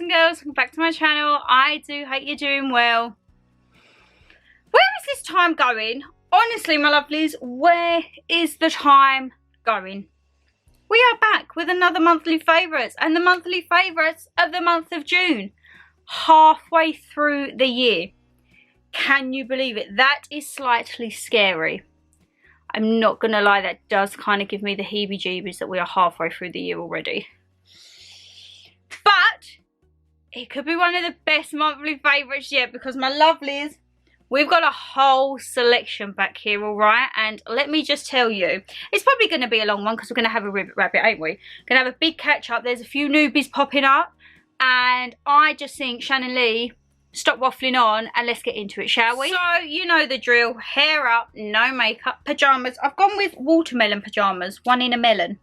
and girls, welcome back to my channel. I do hope you're doing well. Where is this time going? Honestly, my lovelies, where is the time going? We are back with another monthly favourites, and the monthly favourites of the month of June. Halfway through the year. Can you believe it? That is slightly scary. I'm not going to lie, that does kind of give me the heebie-jeebies that we are halfway through the year already. But it could be one of the best monthly favourites yet, because my lovelies, we've got a whole selection back here, alright? And let me just tell you, it's probably going to be a long one because we're going to have a ribbit rabbit, ain't we? Going to have a big catch up. There's a few newbies popping up. And I just think, Shannon Lee, stop waffling on and let's get into it, shall we? So, you know the drill. Hair up, no makeup, pyjamas. I've gone with watermelon pyjamas, one in a melon.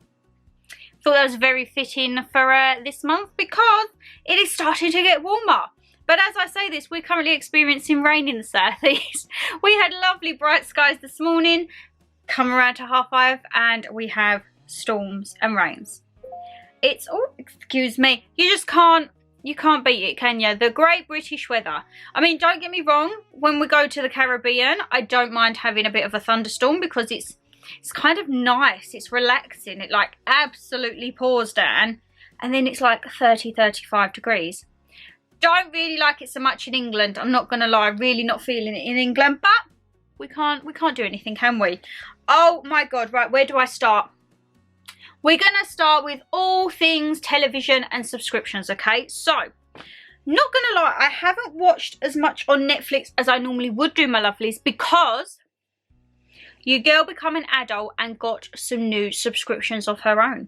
Thought that was very fitting for this month because it is starting to get warmer. But as I say this, we're currently experiencing rain in the southeast. We had lovely bright skies this morning, come around to 5:30, and we have storms and rains. It's, oh, excuse me, you just can't, you can't beat it, can you? The great British weather. I mean, don't get me wrong, when we go to the Caribbean, I don't mind having a bit of a thunderstorm because it's kind of nice, it's relaxing, it like absolutely pours down, and then it's like 30-35 degrees. Don't really like it so much in England, I'm not gonna lie, really not feeling it in England, but we can't do anything, can we? Oh my god, right, where do I start? We're gonna start with all things television and subscriptions, okay? So, not gonna lie, I haven't watched as much on Netflix as I normally would do, my lovelies, because your girl become an adult and got some new subscriptions of her own.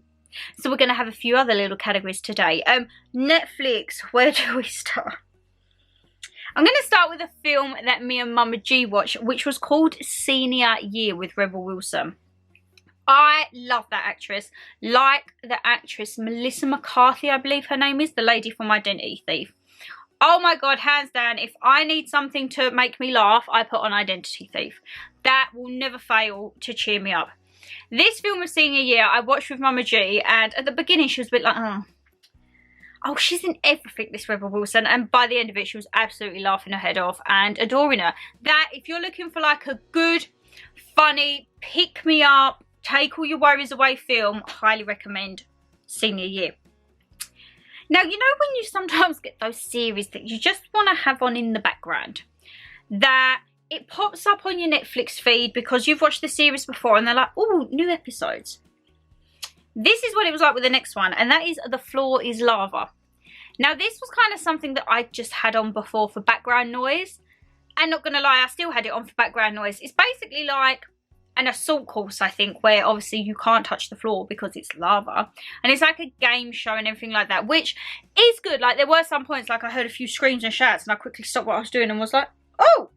So we're going to have a few other little categories today. Netflix, where do we start? I'm going to start with a film that me and Mama G watched, which was called Senior Year with Rebel Wilson. I love that actress. Like the actress Melissa McCarthy, I believe her name is, the lady from Identity Thief. Oh my god, hands down, if I need something to make me laugh, I put on Identity Thief. That will never fail to cheer me up. This film of Senior Year I watched with Mama G, and at the beginning she was a bit like, oh, she's in everything, this Rebel Wilson, and by the end of it she was absolutely laughing her head off and adoring her. That, if you're looking for like a good, funny, pick me up, take all your worries away film, highly recommend Senior Year. Now, you know when you sometimes get those series that you just want to have on in the background, that it pops up on your Netflix feed because you've watched the series before and they're like, oh, new episodes. This is what it was like with the next one, and that is The Floor is Lava. Now, this was kind of something that I just had on before for background noise, and not going to lie, I still had it on for background noise. It's basically like an assault course, I think, where obviously you can't touch the floor because it's lava, and it's like a game show and everything like that, which is good. Like, there were some points like I heard a few screams and shouts and I quickly stopped what I was doing and was like, oh,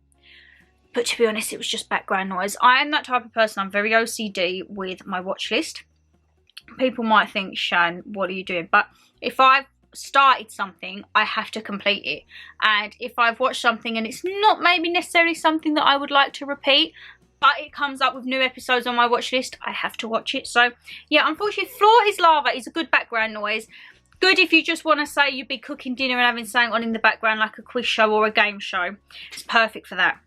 but to be honest, it was just background noise. I am that type of person, I'm very OCD with my watch list. People might think, Shan, what are you doing? But if I've started something, I have to complete it, and if I've watched something and it's not maybe necessarily something that I would like to repeat, but it comes up with new episodes on my watch list, I have to watch it. So yeah, unfortunately, Floor is Lava is a good background noise. Good if you just want to say you'd be cooking dinner and having something on in the background like a quiz show or a game show. It's perfect for that.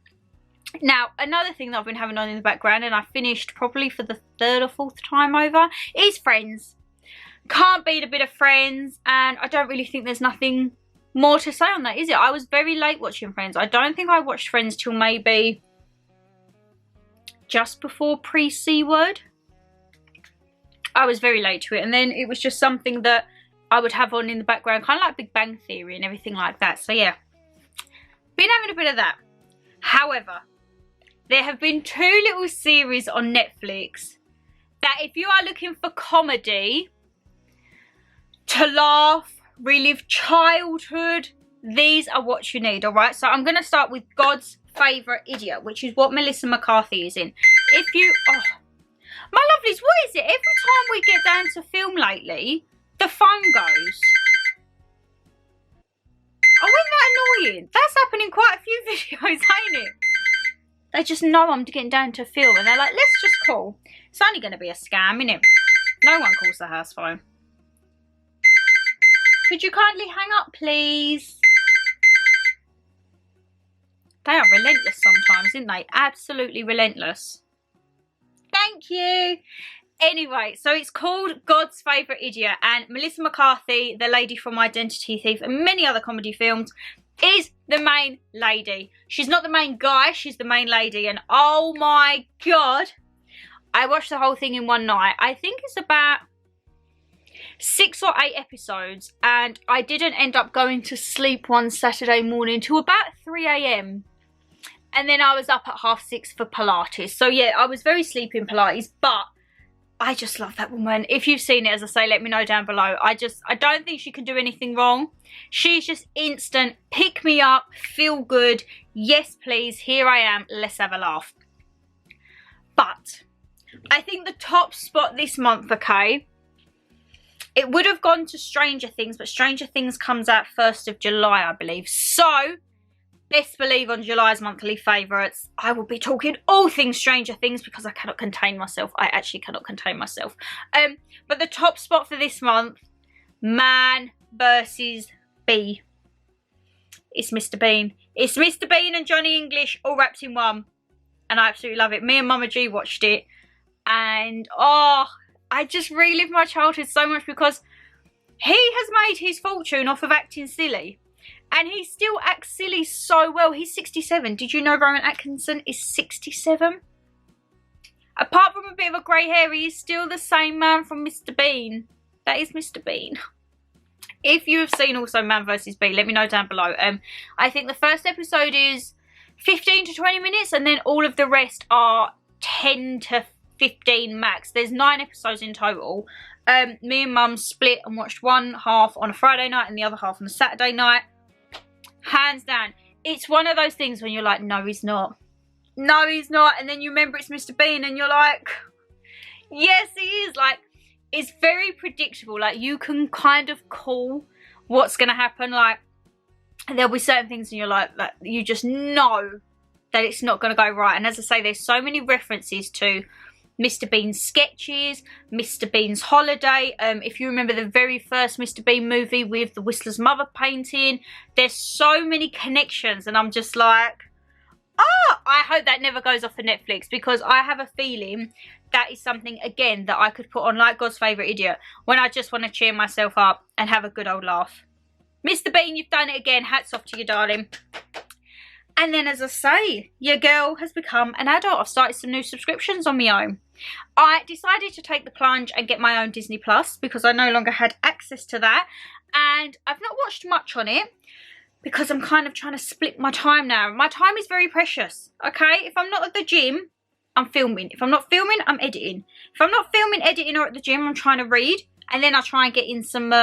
Now, another thing that I've been having on in the background, and I finished probably for the 3rd or 4th time over, is Friends. Can't beat a bit of Friends, and I don't really think there's nothing more to say on that, is it? I was very late watching Friends. I don't think I watched Friends till maybe just before pre-C word. I was very late to it, and then it was just something that I would have on in the background, kind of like Big Bang Theory and everything like that. So yeah, been having a bit of that. However, there have been 2 little series on Netflix that if you are looking for comedy, to laugh, relive childhood, these are what you need, alright? So I'm going to start with God's Favourite Idiot, which is what Melissa McCarthy is in. If you, oh, my lovelies, what is it? Every time we get down to film lately, the phone goes. Oh, isn't that annoying? That's happening quite a few videos, ain't it? They just know I'm getting down to film and they're like, let's just call. It's only going to be a scam, innit? No one calls the house phone. could you kindly hang up, please? They are relentless sometimes, aren't they? Absolutely relentless. Thank you. Anyway, so it's called God's Favourite Idiot, and Melissa McCarthy, the lady from Identity Thief and many other comedy films, is the main lady. She's not the main guy, she's the main lady, and oh my god, I watched the whole thing in one night. I think it's about 6 or 8 episodes, and I didn't end up going to sleep one Saturday morning till about 3 AM. And then I was up at 6:30 for Pilates. So yeah, I was very sleepy in Pilates, but I just love that woman. If you've seen it, as I say, let me know down below. I don't think she can do anything wrong. She's just instant, pick me up, feel good. Yes, please, here I am, let's have a laugh. But I think the top spot this month, okay, it would have gone to Stranger Things, but Stranger Things comes out 1st of July, I believe. So, best believe on July's monthly favourites, I will be talking all things Stranger Things because I cannot contain myself. I actually cannot contain myself. But the top spot for this month, Man versus Bee. It's Mr Bean. It's Mr Bean and Johnny English all wrapped in one. And I absolutely love it. Me and Mama G watched it. And, oh, I just relived my childhood so much because he has made his fortune off of acting silly. And he still acts silly so well. He's 67. Did you know Rowan Atkinson is 67? Apart from a bit of a grey hair, he is still the same man from Mr Bean. That is Mr Bean. If you have seen also Man vs. Bee, let me know down below. I think the first episode is 15 to 20 minutes, and then all of the rest are 10 to 15 max. There's 9 episodes in total. Me and Mum split and watched one half on a Friday night and the other half on a Saturday night. Hands down, it's one of those things when you're like, no, he's not. No, he's not. And then you remember it's Mr Bean and you're like, yes, he is. Like, it's very predictable. Like, you can kind of call what's going to happen. Like, there'll be certain things and you're like, you just know that it's not going to go right. And as I say, there's so many references to Mr Bean's sketches, Mr Bean's holiday. If you remember the very first Mr Bean movie with the Whistler's mother painting, there's so many connections, and I'm just like, oh, I hope that never goes off of Netflix, because I have a feeling that is something, again, that I could put on like God's Favourite Idiot when I just want to cheer myself up and have a good old laugh. Mr Bean, you've done it again. Hats off to you, darling. And then, as I say, your girl has become an adult. I've started some new subscriptions on my own. I decided to take the plunge and get my own Disney Plus because I no longer had access to that. And I've not watched much on it because I'm kind of trying to split my time now. My time is very precious, okay? If I'm not at the gym, I'm filming. If I'm not filming, I'm editing. If I'm not filming, editing, or at the gym, I'm trying to read. And then I try and get in some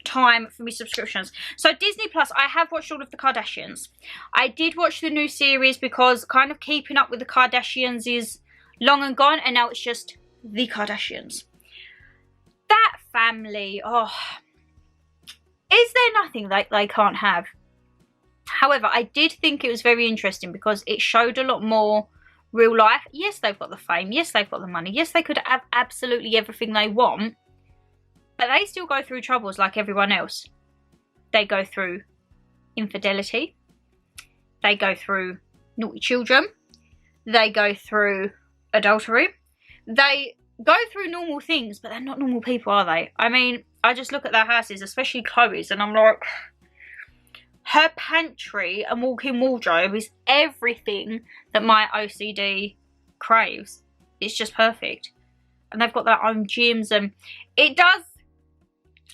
time for my subscriptions. So Disney Plus, I have watched all of the Kardashians. I did watch the new series because kind of keeping up with the Kardashians is long and gone, and now it's just the Kardashians. That family, oh, is there nothing like they can't have? However, I did think it was very interesting because it showed a lot more real life. Yes, they've got the fame. Yes, they've got the money. Yes, they could have absolutely everything they want. But they still go through troubles like everyone else. They go through infidelity. They go through naughty children. They go through adultery. They go through normal things, but they're not normal people, are they? I mean, I just look at their houses, especially Chloe's, and I'm like, her pantry and walk-in wardrobe is everything that my OCD craves. It's just perfect. And they've got their own gyms, and it does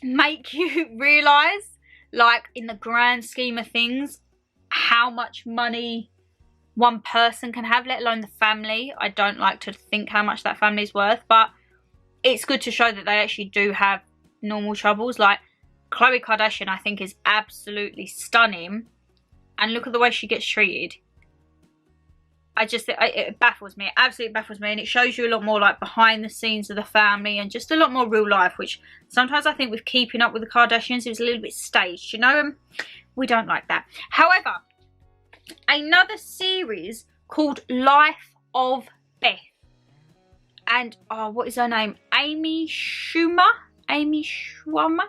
make you realise, like, in the grand scheme of things, how much money one person can have, let alone the family. I don't like to think how much that family's worth, but it's good to show that they actually do have normal troubles. Like, Khloe Kardashian, I think, is absolutely stunning, and look at the way she gets treated. It baffles me. It absolutely baffles me. And it shows you a lot more like behind the scenes of the family and just a lot more real life, which sometimes I think with keeping up with the Kardashians, it was a little bit staged, you know? We don't like that. However, another series called Life of Beth. And, oh, what is her name? Amy Schumer? Amy Schumer?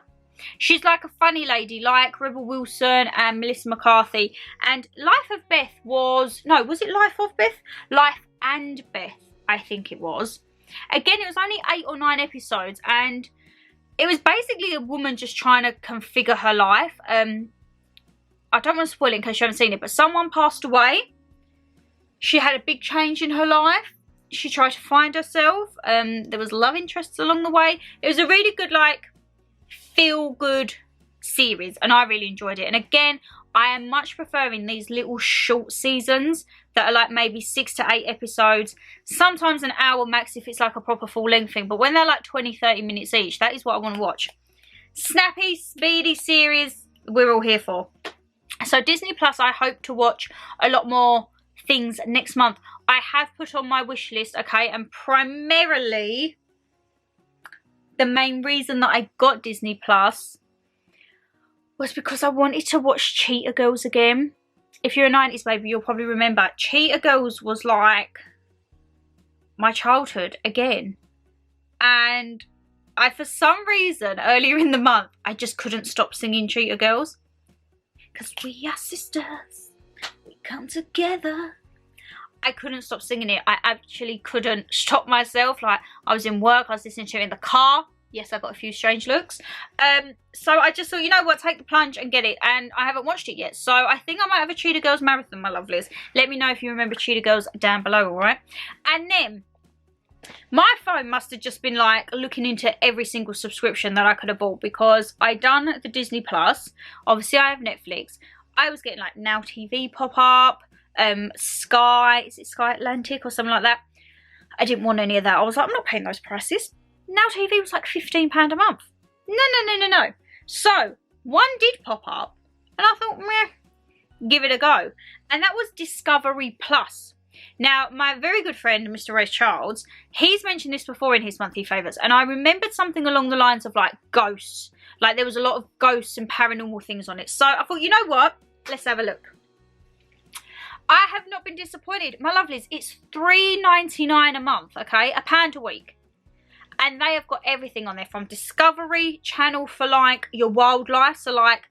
She's like a funny lady, like Rebel Wilson and Melissa McCarthy. And Life of Beth was, no, was it Life of Beth? Life and Beth, I think it was. Again, it was only 8 or 9 episodes, and it was basically a woman just trying to configure her life. I don't want to spoil it in case you haven't seen it, but someone passed away. She had a big change in her life. She tried to find herself. There was love interests along the way. It was a really good, like, feel-good series, and I really enjoyed it. And again, I am much preferring these little short seasons that are like maybe 6 to 8 episodes, sometimes an hour max if it's like a proper full-length thing. But when they're like 20-30 minutes each, that is what I want to watch. Snappy, speedy series, we're all here for. So Disney Plus, I hope to watch a lot more things next month. I have put on my wish list, okay, and primarily the main reason that I got Disney Plus was because I wanted to watch Cheetah Girls again. If you're a 90s baby, you'll probably remember Cheetah Girls was like my childhood again. And I, for some reason, earlier in the month, I just couldn't stop singing Cheetah Girls. Because we are sisters, we come together. I couldn't stop singing it. I actually couldn't stop myself. Like, I was in work, I was listening to it in the car. Yes, I got a few strange looks. So I just thought, you know what, take the plunge and get it. And I haven't watched it yet. So I think I might have a Cheetah Girls marathon, my lovelies. Let me know if you remember Cheetah Girls down below, alright? And then, my phone must have just been like looking into every single subscription that I could have bought, because I done the Disney Plus. Obviously, I have Netflix. I was getting like Now TV pop up, Sky, is it Sky Atlantic or something like that? I didn't want any of that. I was like, I'm not paying those prices. Now TV was like £15 a month. No. So, one did pop up, and I thought, meh, give it a go. And that was Discovery Plus. Now, my very good friend, Mr Wraith Childs, he's mentioned this before in his monthly favourites, and I remembered something along the lines of like ghosts. Like there was a lot of ghosts and paranormal things on it. So I thought, you know what? Let's have a look. I have not been disappointed. My lovelies, it's $3.99 a month, okay? £1 a week. And they have got everything on there, from Discovery Channel for like your wildlife, so like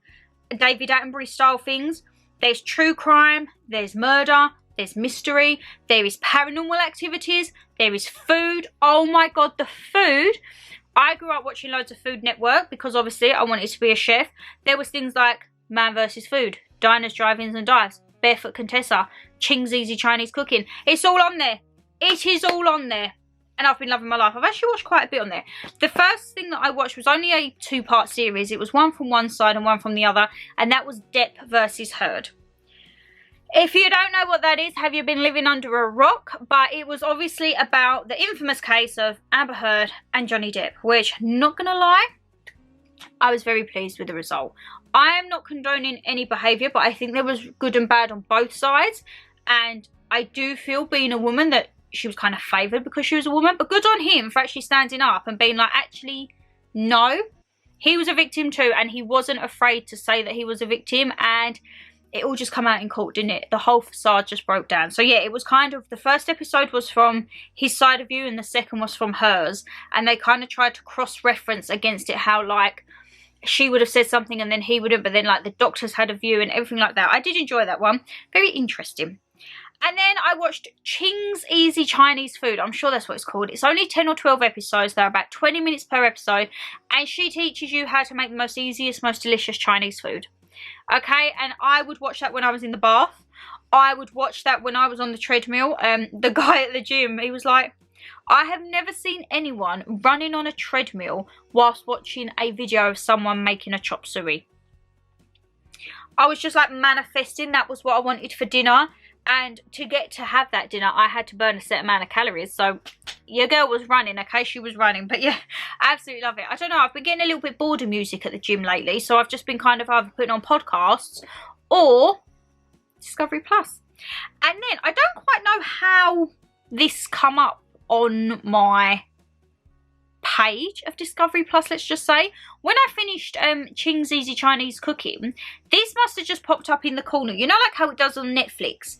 David Attenborough style things. There's true crime, there's murder, there's mystery, there is paranormal activities, there is food. Oh my god, the food. I grew up watching loads of Food Network because obviously I wanted to be a chef. There was things like Man vs Food, Diners, Drive-Ins and Dives, Barefoot Contessa, Ching's Easy Chinese Cooking. It's all on there. It is all on there. And I've been loving my life. I've actually watched quite a bit on there. The first thing that I watched was only a 2-part series. It was one from one side and one from the other. And that was Depp versus Heard. If you don't know what that is, have you been living under a rock? But it was obviously about the infamous case of Amber Heard and Johnny Depp. Which, not going to lie, I was very pleased with the result. I am not condoning any behaviour, but I think there was good and bad on both sides. And I do feel, being a woman, that she was kind of favoured because she was a woman. But good on him for actually standing up and being like, actually, no. He was a victim too, and he wasn't afraid to say that he was a victim. And it all just come out in court, didn't it? The whole facade just broke down. So yeah, it was kind of, the first episode was from his side of view and the second was from hers. And they kind of tried to cross-reference against it, how like she would have said something and then he wouldn't, but then like the doctors had a view and everything like that. I did enjoy that one. Very interesting. And then I watched Ching's Easy Chinese Food. I'm sure that's what it's called. It's only 10 or 12 episodes. They're about 20 minutes per episode. And she teaches you how to make the most easiest, most delicious Chinese food. Okay, and I would watch that when I was in the bath. I would watch that when I was on the treadmill. The guy at the gym, he was like, I have never seen anyone running on a treadmill whilst watching a video of someone making a chop suey. I was just like manifesting that was what I wanted for dinner. And to get to have that dinner, I had to burn a set amount of calories. So your girl was running, okay? She was running. But yeah, I absolutely love it. I don't know, I've been getting a little bit bored of music at the gym lately. So I've just been kind of either putting on podcasts or Discovery Plus. And then I don't quite know how this come up on my page of Discovery Plus, let's just say. When I finished Ching's Easy Chinese Cooking, this must have just popped up in the corner. You know, like how it does on Netflix.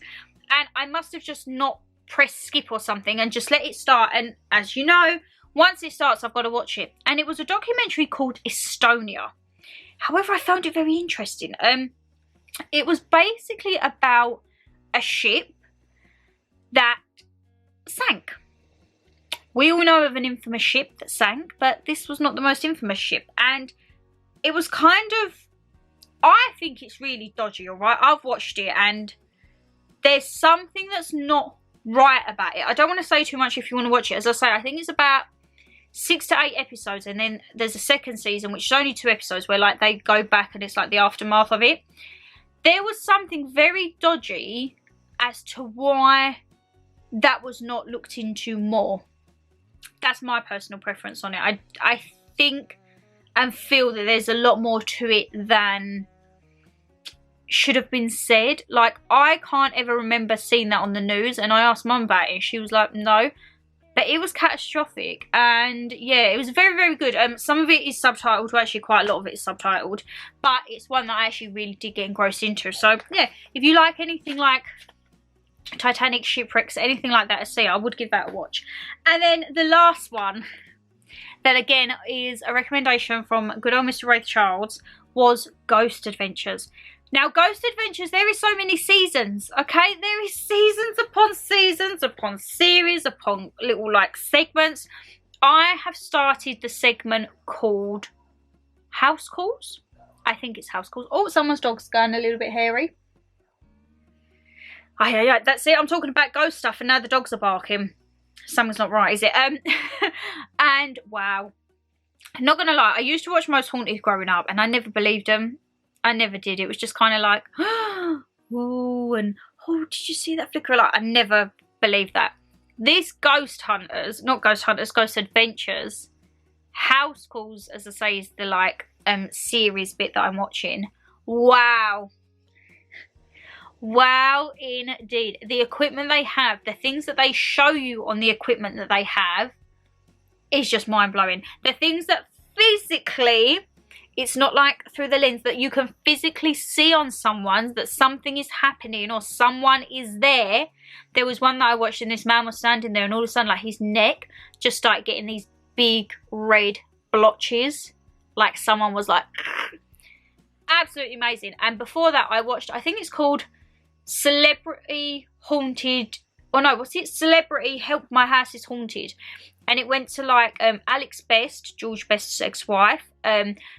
And I must have just not pressed skip or something and just let it start. And as you know, once it starts, I've got to watch it. And it was a documentary called Estonia. However, I found it very interesting. It was basically about a ship that sank. We all know of an infamous ship that sank, but this was not the most infamous ship. And it was kind of, I think it's really dodgy, alright? I've watched it and there's something that's not right about it. I don't want to say too much if you want to watch it. As I say, I think it's about 6 to 8 episodes, and then there's a second season which is only 2 episodes where like they go back and it's like the aftermath of it. There was something very dodgy as to why that was not looked into more. That's my personal preference on it. I think and feel that there's a lot more to it than should have been said. Like, I can't ever remember seeing that on the news, and I asked Mum about it and she was like, no. But it was catastrophic, and yeah, it was very, very good. Some of it is subtitled, well, actually quite a lot of it is subtitled, but it's one that I actually really did get engrossed into. So yeah, if you like anything like Titanic, shipwrecks, anything like that at sea, I would give that a watch. And then the last one, that again is a recommendation from good old Mr Wraith Childs, was Ghost Adventures. Now, Ghost Adventures, there is so many seasons, okay? There is seasons upon series, upon little, like, segments. I have started the segment called House Calls. I think it's House Calls. Oh, someone's dog's going a little bit hairy. Oh, yeah, that's it. I'm talking about ghost stuff, and now the dogs are barking. Something's not right, is it? And, wow. I'm not going to lie, I used to watch Most Haunted growing up, and I never believed them. I never did. It was just kind of like, oh, and oh, did you see that flicker? Like, I never believed that. This Ghost Hunters, not Ghost Hunters, Ghost Adventures, House Calls, as I say, is the like series bit that I'm watching. Wow. Wow, indeed. The equipment they have, the things that they show you on the equipment that they have is just mind-blowing. The things that physically, it's not like through the lens, that you can physically see on someone that something is happening or someone is there. There was one that I watched and this man was standing there and all of a sudden like his neck just started getting these big red blotches. Like someone was like, absolutely amazing. And before that I watched, I think it's called Celebrity Haunted, or no, what's it? Celebrity Help My House is Haunted. And it went to like Alex Best, George Best's ex-wife,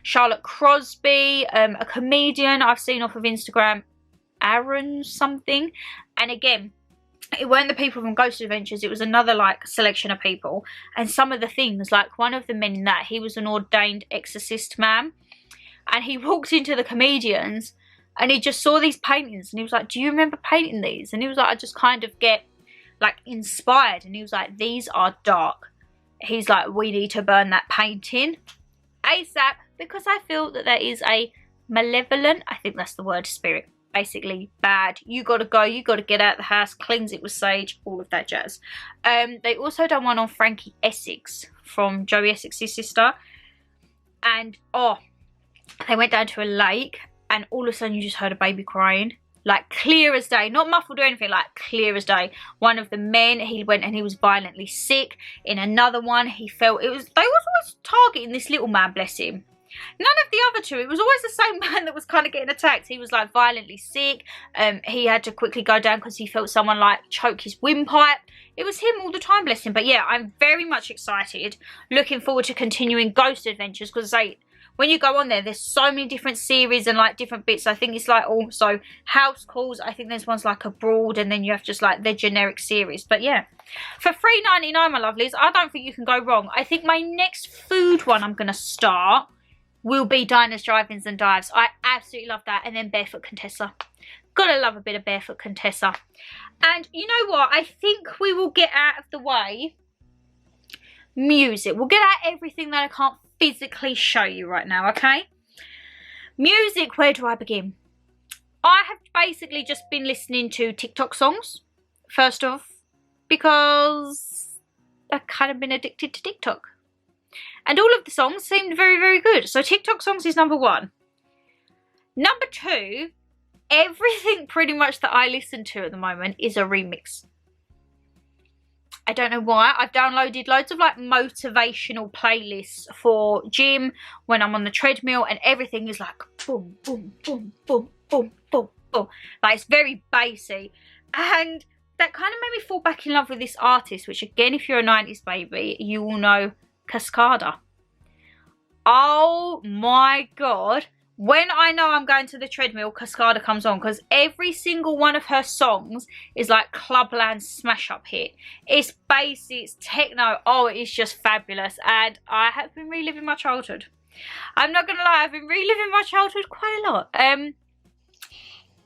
Charlotte Crosby, a comedian I've seen off of Instagram, Aaron something. And again, it weren't the people from Ghost Adventures, it was another like selection of people. And some of the things, like one of the men in that, he was an ordained exorcist man. And he walked into the comedians and he just saw these paintings and he was like, do you remember painting these? And he was like, I just kind of get like inspired. And he was like, these are dark. He's like, we need to burn that painting ASAP, because I feel that there is a malevolent, I think that's the word, spirit, basically bad. You gotta go, you gotta get out of the house, cleanse it with sage, all of that jazz. They also done one on Frankie Essex from Joey Essex's sister, and oh, they went down to a lake and all of a sudden you just heard a baby crying. Like clear as day, not muffled or anything, like clear as day. One of the men, he went and he was violently sick. In another one, he felt, they was always targeting this little man, bless him. None of the other two, it was always the same man that was kind of getting attacked. He was like violently sick. He had to quickly go down because he felt someone like choke his windpipe. It was him all the time, bless him. But yeah, I'm very much excited. Looking forward to continuing Ghost Adventures, because when you go on there, there's so many different series and like different bits. I think it's like also House Calls. I think there's ones like Abroad, and then you have just like the generic series. But yeah, for $3.99, my lovelies, I don't think you can go wrong. I think my next food one I'm going to start will be Diners, Drive-Ins and Dives. I absolutely love that. And then Barefoot Contessa. Gotta love a bit of Barefoot Contessa. And you know what? I think we will get out of the way music. We'll get out everything that I can't physically show you right now, okay? Music, where do I begin? I have basically just been listening to TikTok songs, first off, because I've kind of been addicted to TikTok. And all of the songs seemed very, very good. So TikTok songs is number one. Number two, everything pretty much that I listen to at the moment is a remix. I don't know why. I've downloaded loads of like motivational playlists for gym when I'm on the treadmill, and everything is like boom, boom, boom, boom, boom, boom, boom. Like it's very bassy. And that kind of made me fall back in love with this artist, which again, if you're a 90s baby, you will know Cascada. Oh my God. When I know I'm going to the treadmill, Cascada comes on, because every single one of her songs is like Clubland smash up hit. It's bassy, it's techno. Oh, it's just fabulous. And I have been reliving my childhood. I'm not gonna lie, I've been reliving my childhood quite a lot.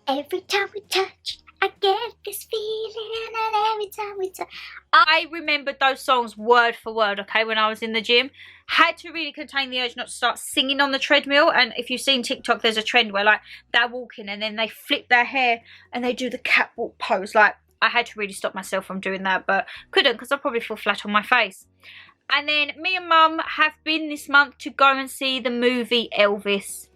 Every time we touch, I get this feeling, and every time we touch. I remembered those songs word for word, okay, when I was in the gym. Had to really contain the urge not to start singing on the treadmill. And if you've seen TikTok, there's a trend where like they're walking and then they flip their hair and they do the catwalk pose. Like I had to really stop myself from doing that, but couldn't, because I'll probably fall flat on my face. And then me and Mum have been this month to go and see the movie Elvis.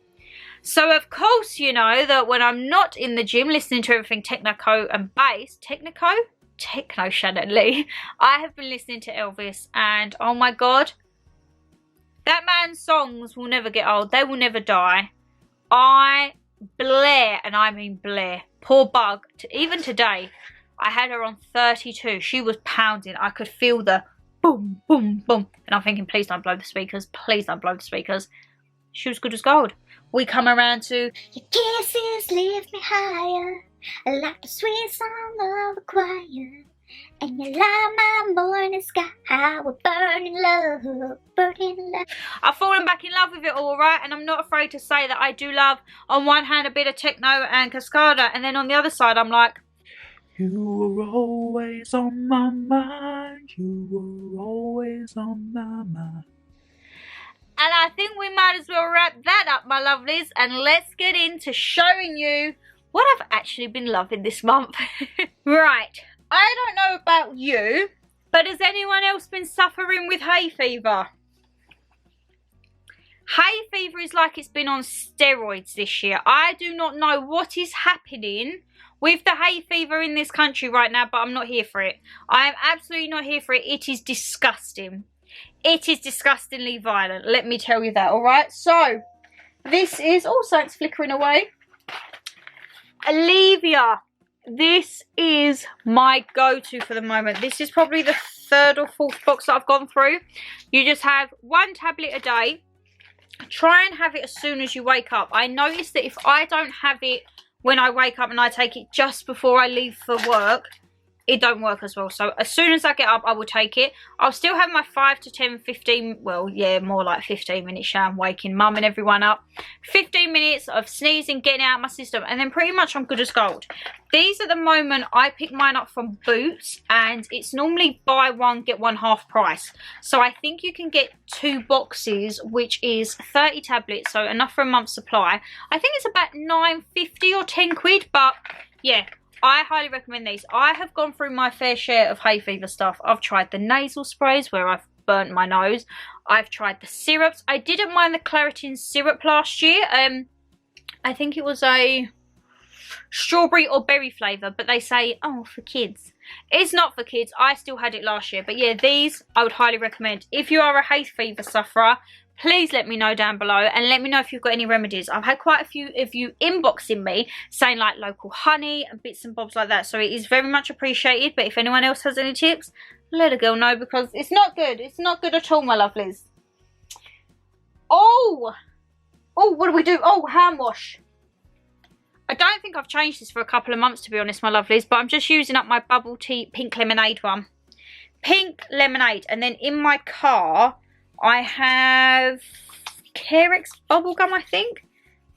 So of course, you know that when I'm not in the gym listening to everything techno and bass, techno Shannon Lee, I have been listening to Elvis, and oh my God, that man's songs will never get old. They will never die. Blair, and I mean Blair, poor bug, even today, I had her on 32. She was pounding. I could feel the boom, boom, boom. And I'm thinking, please don't blow the speakers. Please don't blow the speakers. She was good as gold. We come around to Your kisses lift me higher, like the sweet song of a choir. And you light my morning sky with burning love, burning love. I've fallen back in love with it all, right? And I'm not afraid to say that I do love, on one hand, a bit of techno and Cascada, and then on the other side, I'm like, you were always on my mind, you were always on my mind. And I think we might as well wrap that up, my lovelies, and let's get into showing you what I've actually been loving this month. Right. I don't know about you, but has anyone else been suffering with hay fever? Hay fever is like it's been on steroids this year. I do not know what is happening with the hay fever in this country right now, but I'm not here for it. I am absolutely not here for it. It is disgusting. It is disgustingly violent. Let me tell you that, alright? So, this is... Oh, something's flickering away. Alivia. This is my go-to for the moment. This is probably the 3rd or 4th box that I've gone through. You just have 1 tablet a day. Try and have it as soon as you wake up. I noticed that if I don't have it when I wake up and I take it just before I leave for work, it don't work as well. So as soon as I get up, I will take it. I'll still have my 5 to 10, 15, well, yeah, more like 15 minutes shower and waking Mum and everyone up. 15 minutes of sneezing, getting out of my system, and then pretty much I'm good as gold. These at the moment, I pick mine up from Boots, and it's normally buy one, get one half price. So I think you can get 2 boxes, which is 30 tablets, so enough for a month's supply. I think it's about £9.50 or 10 quid, but yeah. I highly recommend these. I have gone through my fair share of hay fever stuff. I've tried the nasal sprays where I've burnt my nose. I've tried the syrups. I didn't mind the Claritin syrup last year. I think it was a strawberry or berry flavour, but they say, oh, for kids. It's not for kids. I still had it last year. But yeah, these I would highly recommend. If you are a hay fever sufferer, please let me know down below, and let me know if you've got any remedies. I've had quite a few of you inboxing me saying like local honey and bits and bobs like that. So it is very much appreciated. But if anyone else has any tips, let a girl know, because it's not good. It's not good at all, my lovelies. Oh, what do we do? Oh, hand wash. I don't think I've changed this for a couple of months, to be honest, my lovelies. But I'm just using up my bubble tea pink lemonade one. Pink lemonade. And then in my car, I have Carex bubblegum, I think.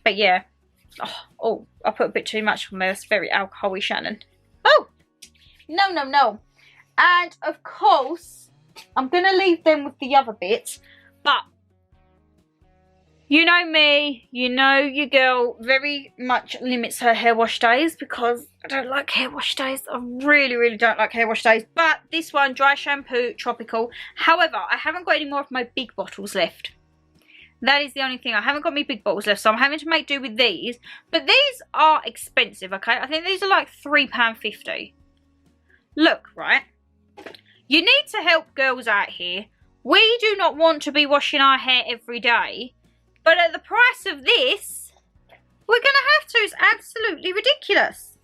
But yeah. Oh, I put a bit too much on there. It's very alcohol-y, Shannon. Oh! No. And, of course, I'm going to leave them with the other bits. But, you know me, you know your girl very much limits her hair wash days, because I don't like hair wash days. I really, really don't like hair wash days. But this one, dry shampoo, tropical. However, I haven't got any more of my big bottles left. That is the only thing. I haven't got my big bottles left, so I'm having to make do with these. But these are expensive, okay? I think these are like £3.50. Look, right? You need to help girls out here. We do not want to be washing our hair every day. But at the price of this, we're going to have to. It's absolutely ridiculous.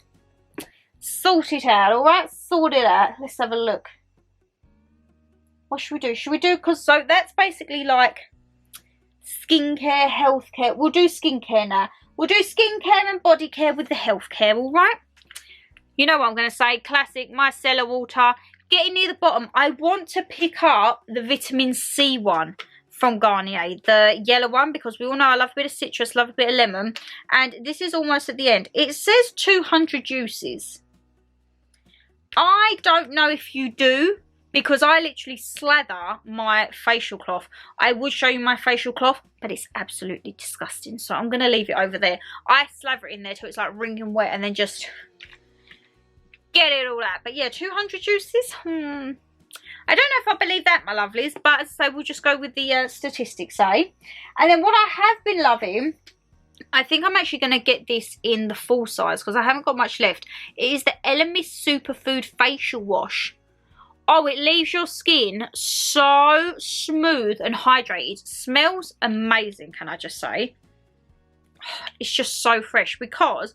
Sort it out, alright? Sort it out. Let's have a look. What should we do? Should we do, because so that's basically like skincare, healthcare. We'll do skincare now. We'll do skincare and body care with the healthcare, alright? You know what I'm going to say? Classic micellar water. Getting near the bottom, I want to pick up the vitamin C one from Garnier, the yellow one, because we all know I love a bit of citrus, love a bit of lemon. And this is almost at the end. It says 200 uses. I don't know if you do, because I literally slather my facial cloth. I would show you my facial cloth, but it's absolutely disgusting. So I'm going to leave it over there. I slather it in there till it's like wringing wet and then just get it all out. But yeah, 200 juices. I don't know if I believe that, my lovelies. But as I say, we'll just go with the statistics, eh? And then what I have been loving, I think I'm actually going to get this in the full size because I haven't got much left. It is the Elemis Superfood Facial Wash. Oh, it leaves your skin so smooth and hydrated. Smells amazing, can I just say. It's just so fresh because,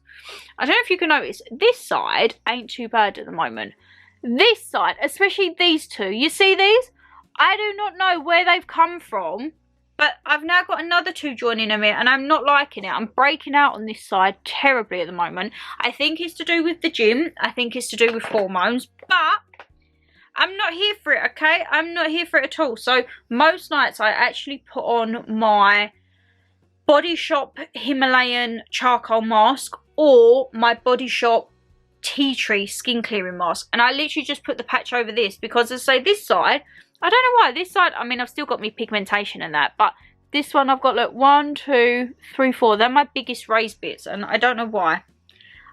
I don't know if you can notice, this side ain't too bad at the moment. This side, especially these two, you see these? I do not know where they've come from, but I've now got another two joining them here and I'm not liking it. I'm breaking out on this side terribly at the moment. I think it's to do with the gym. I think it's to do with hormones, but I'm not here for it, okay? I'm not here for it at all. So most nights I actually put on my Body Shop Himalayan charcoal mask or my Body Shop tea tree skin clearing mask. And I literally just put the patch over this because, as I say, this side, I don't know why. This side, I mean, I've still got me pigmentation and that. But this one I've got, look, 1, 2, 3, 4. They're my biggest raised bits. And I don't know why.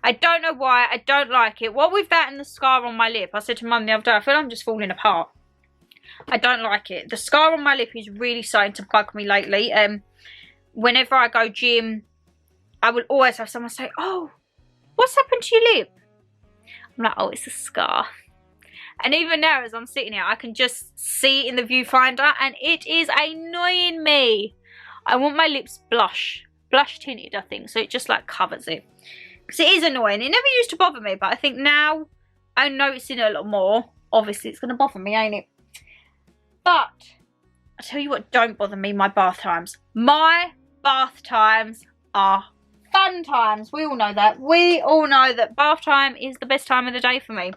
I don't know why. I don't like it. What with that and the scar on my lip, I said to Mum the other day, I feel I'm just falling apart. I don't like it. The scar on my lip is really starting to bug me lately. Whenever I go gym, I will always have someone say, oh, what's happened to your lip? I'm like, oh, it's a scar. And even now as I'm sitting here, I can just see it in the viewfinder and it is annoying me. I want my lips blush tinted, I think, so it just like covers it. Because it is annoying. It never used to bother me, but I think now I'm noticing it a lot more. Obviously, it's going to bother me, ain't it? But I tell you what don't bother me, my bath times. My bath times are fun times. We all know that. We all know that bath time is the best time of the day for me.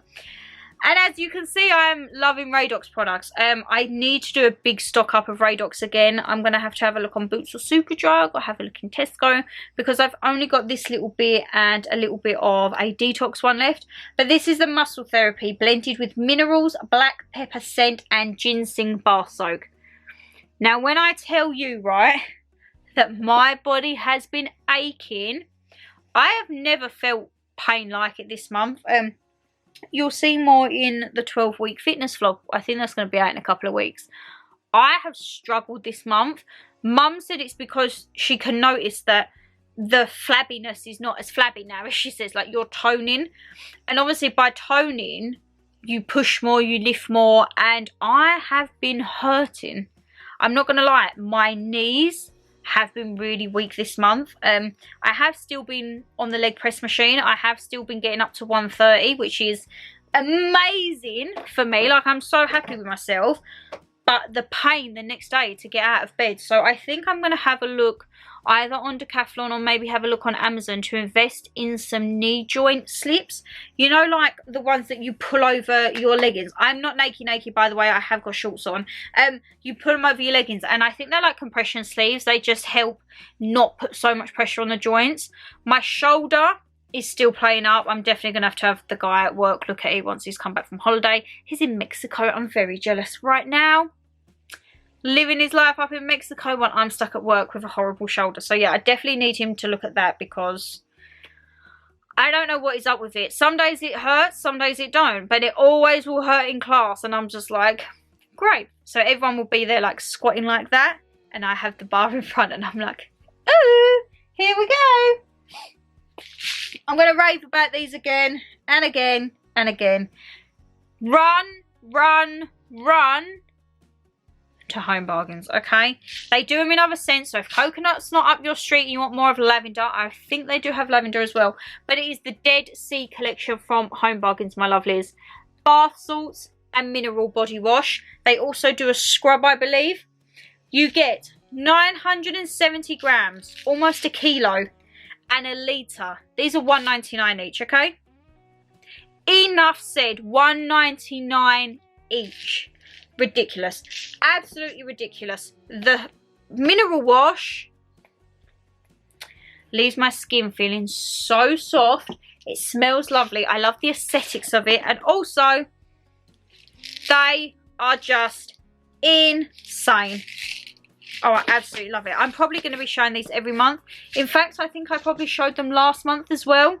And as you can see, I am loving Radox products. I need to do a big stock up of Radox again. I'm going to have a look on Boots or Superdrug or have a look in Tesco because I've only got this little bit and a little bit of a detox one left. But this is the Muscle Therapy blended with minerals, black pepper scent and ginseng bath soak. Now, when I tell you, right, that my body has been aching, I have never felt pain like it this month. You'll see more in the 12-week fitness vlog. I think that's going to be out in a couple of weeks. I have struggled this month. Mum said it's because she can notice that the flabbiness is not as flabby now, as she says, like you're toning. And obviously by toning, you push more, you lift more. And I have been hurting. I'm not going to lie, my knees have been really weak this month. I have still been on the leg press machine. I have still been getting up to 130, which is amazing for me. Like, I'm so happy with myself. But the pain the next day to get out of bed. So I think I'm going to have a look either on Decathlon or maybe have a look on Amazon to invest in some knee joint slips. You know, like the ones that you pull over your leggings. I'm not naked, by the way. I have got shorts on. You put them over your leggings, and I think they're like compression sleeves. They just help not put so much pressure on the joints. My shoulder is still playing up. I'm definitely going to have the guy at work look at it once he's come back from holiday. He's in Mexico. I'm very jealous right now. Living his life up in Mexico while I'm stuck at work with a horrible shoulder. So yeah, I definitely need him to look at that because I don't know what is up with it. Some days it hurts, some days it don't. But it always will hurt in class. And I'm just like, great. So everyone will be there like squatting like that. And I have the bar in front and I'm like, oh, here we go. I'm going to rave about these again and again and again. Run, run to Home Bargains, okay? They do them in other scents, so if coconut's not up your street and you want more of lavender, I think they do have lavender as well. But it is the Dead Sea collection from Home Bargains, my lovelies. Bath salts and mineral body wash. They also do a scrub, I believe. You get 970 grams, almost a kilo, and a litre. These are $1.99 each, okay? Enough said, $1.99 each. Ridiculous. Absolutely ridiculous. The mineral wash leaves my skin feeling so soft. It smells lovely. I love the aesthetics of it. And also, they are just insane. Oh, I absolutely love it. I'm probably going to be showing these every month. In fact, I think I probably showed them last month as well.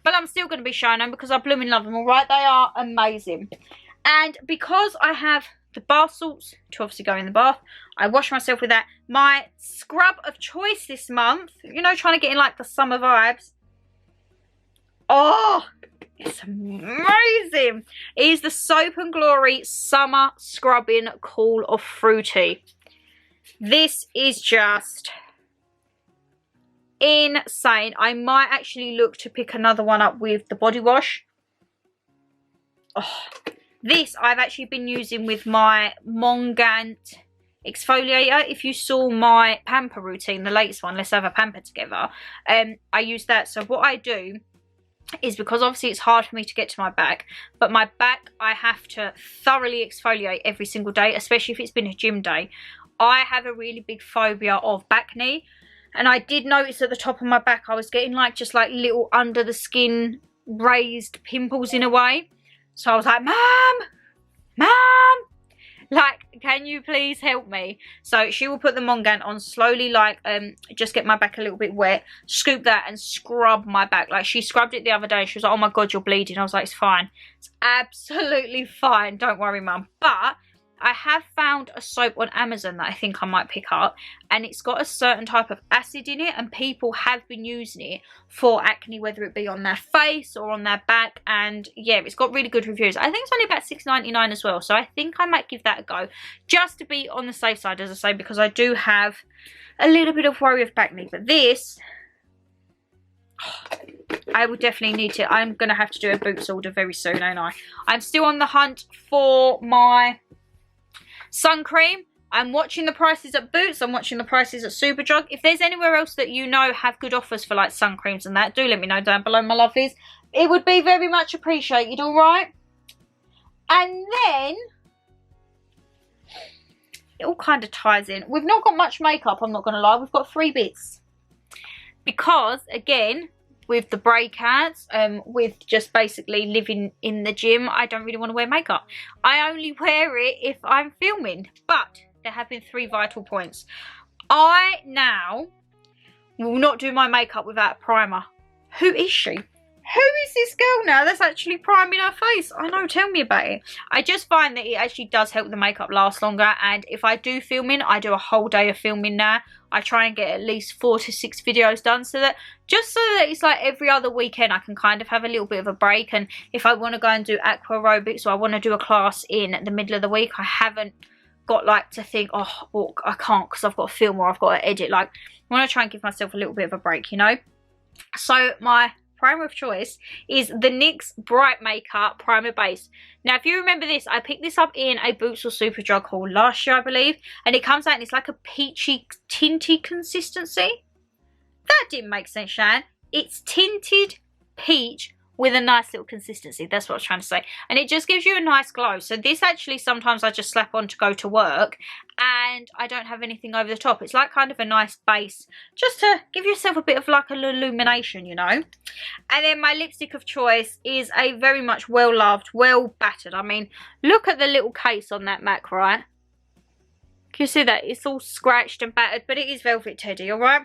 But I'm still going to be showing them because I blooming love them, alright? They are amazing. And because I have the bath salts to obviously go in the bath, I wash myself with that. My scrub of choice this month, you know, trying to get in like the summer vibes. Oh, it's amazing. It is the Soap and Glory Summer Scrubbing Cool of Fruity. This is just insane. I might actually look to pick another one up with the body wash. Oh, this I've actually been using with my Mongant exfoliator. If you saw my pamper routine, the latest one, let's have a pamper together, I use that. So what I do is, because obviously it's hard for me to get to my back, but my back I have to thoroughly exfoliate every single day, especially if it's been a gym day. I have a really big phobia of back knee, and I did notice at the top of my back I was getting like just like little under the skin raised pimples in a way. So I was like, Mum, like, can you please help me? So she will put the Mongant on slowly, like, just get my back a little bit wet, scoop that and scrub my back. Like, she scrubbed it the other day. She was like, oh my God, you're bleeding. I was like, it's fine. It's absolutely fine. Don't worry, Mum. But I have found a soap on Amazon that I think I might pick up, and it's got a certain type of acid in it, and people have been using it for acne, whether it be on their face or on their back. And yeah, it's got really good reviews. I think it's only about $6.99 as well, so I think I might give that a go, just to be on the safe side, as I say, because I do have a little bit of worry of back knee. But this, I will definitely need it. I'm going to have to do a Boots order very soon, ain't I? I'm still on the hunt for my sun cream. I'm watching the prices at Boots. I'm watching the prices at Superdrug. If there's anywhere else that you know have good offers for like sun creams and that, do let me know down below, my lovelies. It would be very much appreciated, alright? And then it all kind of ties in. We've not got much makeup, I'm not going to lie. We've got 3 bits. Because, again, with the breakouts, with just basically living in the gym, I don't really want to wear makeup. I only wear it if I'm filming. But there have been 3 vital points. I now will not do my makeup without a primer. Who is she? Who is this girl now that's actually priming her face? I know, tell me about it. I just find that it actually does help the makeup last longer. And if I do filming, I do a whole day of filming now. I try and get at least 4 to 6 videos done, so that it's like every other weekend I can kind of have a little bit of a break. And if I want to go and do aqua aerobics, or I want to do a class in the middle of the week, I haven't got like to think, oh, well, I can't because I've got to film or I've got to edit. Like, I want to try and give myself a little bit of a break, you know. So my primer of choice is the NYX Bright Makeup Primer Base. Now, if you remember this, I picked this up in a Boots or Superdrug haul last year, I believe, and it comes out and it's like a peachy tinty consistency. That didn't make sense, Shan. It's tinted peach with a nice little consistency. That's what I was trying to say. And it just gives you a nice glow. So this actually sometimes I just slap on to go to work, and I don't have anything over the top. It's like kind of a nice base just to give yourself a bit of like an illumination, you know. And then my lipstick of choice is a very much well-loved, well-battered. I mean, look at the little case on that MAC, right? Can you see that? It's all scratched and battered, but it is Velvet Teddy, all right?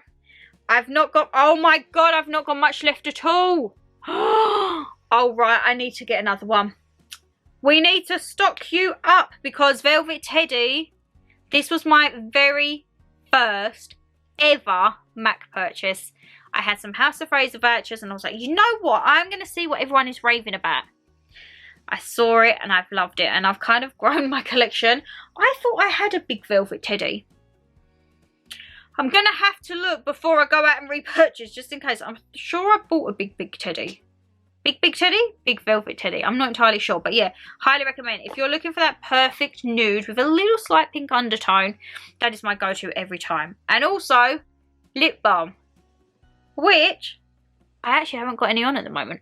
I've not got, oh my God, I've not got much left at all. Oh right, I need to get another one. We need to stock you up, because Velvet Teddy, this was my very first ever MAC purchase. I had some House of Fraser vouchers and I was like, you know what, I'm going to see what everyone is raving about. I saw it and I've loved it, and I've kind of grown my collection. I thought I had a big velvet teddy. I'm going to have to look before I go out and repurchase, just in case. I'm sure I bought a big teddy. Big teddy? Big velvet teddy. I'm not entirely sure, but yeah, highly recommend. If you're looking for that perfect nude with a little slight pink undertone, that is my go-to every time. And also, lip balm, which I actually haven't got any on at the moment.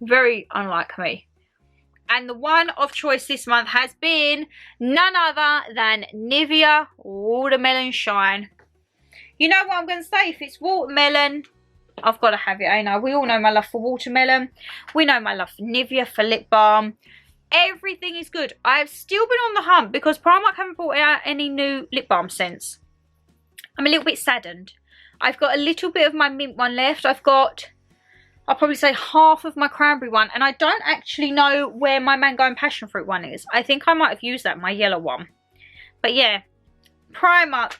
Very unlike me. And the one of choice this month has been none other than Nivea Watermelon Shine. You know what I'm going to say? If it's watermelon, I've got to have it, ain't I? We all know my love for watermelon. We know my love for Nivea, for lip balm. Everything is good. I've still been on the hunt because Primark haven't brought out any new lip balm scents. I'm a little bit saddened. I've got a little bit of my mint one left. I've got, I'll probably say half of my cranberry one. And I don't actually know where my mango and passion fruit one is. I think I might have used that, my yellow one. But yeah, Primark,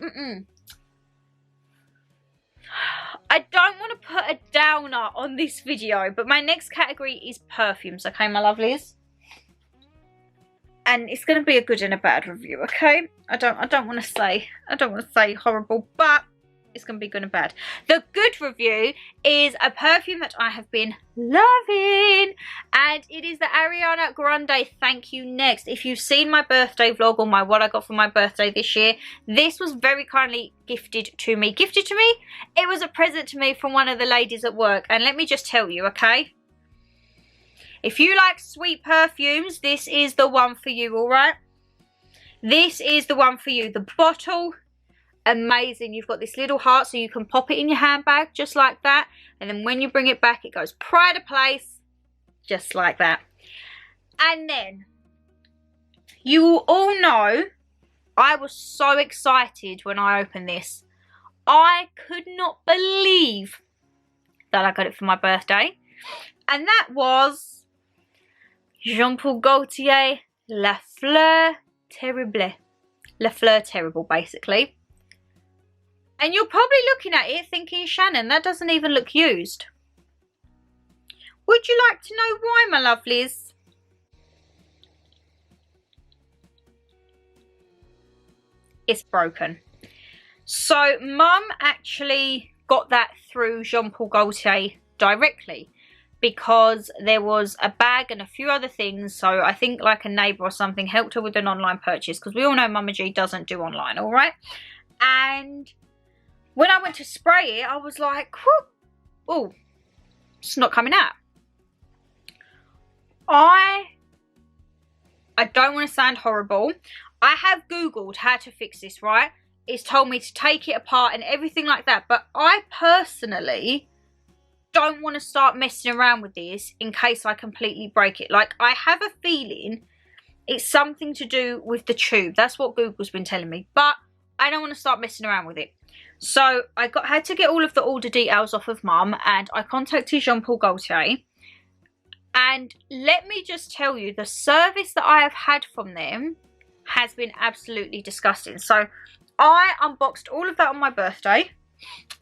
I don't want to put a downer on this video, but my next category is perfumes, okay, my lovelies? And it's going to be a good and a bad review, okay? I don't want to say horrible, but it's going to be good and bad. The good review is a perfume that I have been loving, and it is the Ariana Grande Thank You Next. If you've seen my birthday vlog or my what I got for my birthday this year, this was very kindly gifted to me. It was a present to me from one of the ladies at work, and let me just tell you, okay? If you like sweet perfumes, this is the one for you, alright? This is the one for you. The bottle, amazing. You've got this little heart so you can pop it in your handbag just like that, and then when you bring it back it goes pride of place just like that. And then you all know I was so excited when I opened this. I could not believe that I got it for my birthday, and that was Jean Paul Gaultier La Fleur Terrible. La Fleur Terrible, basically. And you're probably looking at it thinking, Shannon, that doesn't even look used. Would you like to know why, my lovelies? It's broken. So, Mum actually got that through Jean Paul Gaultier directly, because there was a bag and a few other things. So I think like a neighbour or something helped her with an online purchase, because we all know Mama G doesn't do online, alright? And when I went to spray it, I was like, oh, it's not coming out. I don't want to sound horrible. I have Googled how to fix this, right? It's told me to take it apart and everything like that. But I personally don't want to start messing around with this in case I completely break it. Like, I have a feeling it's something to do with the tube. That's what Google's been telling me. But I don't want to start messing around with it. So I had to get all of the order details off of Mum, and I contacted Jean Paul Gaultier. And let me just tell you, the service that I have had from them has been absolutely disgusting. So I unboxed all of that on my birthday,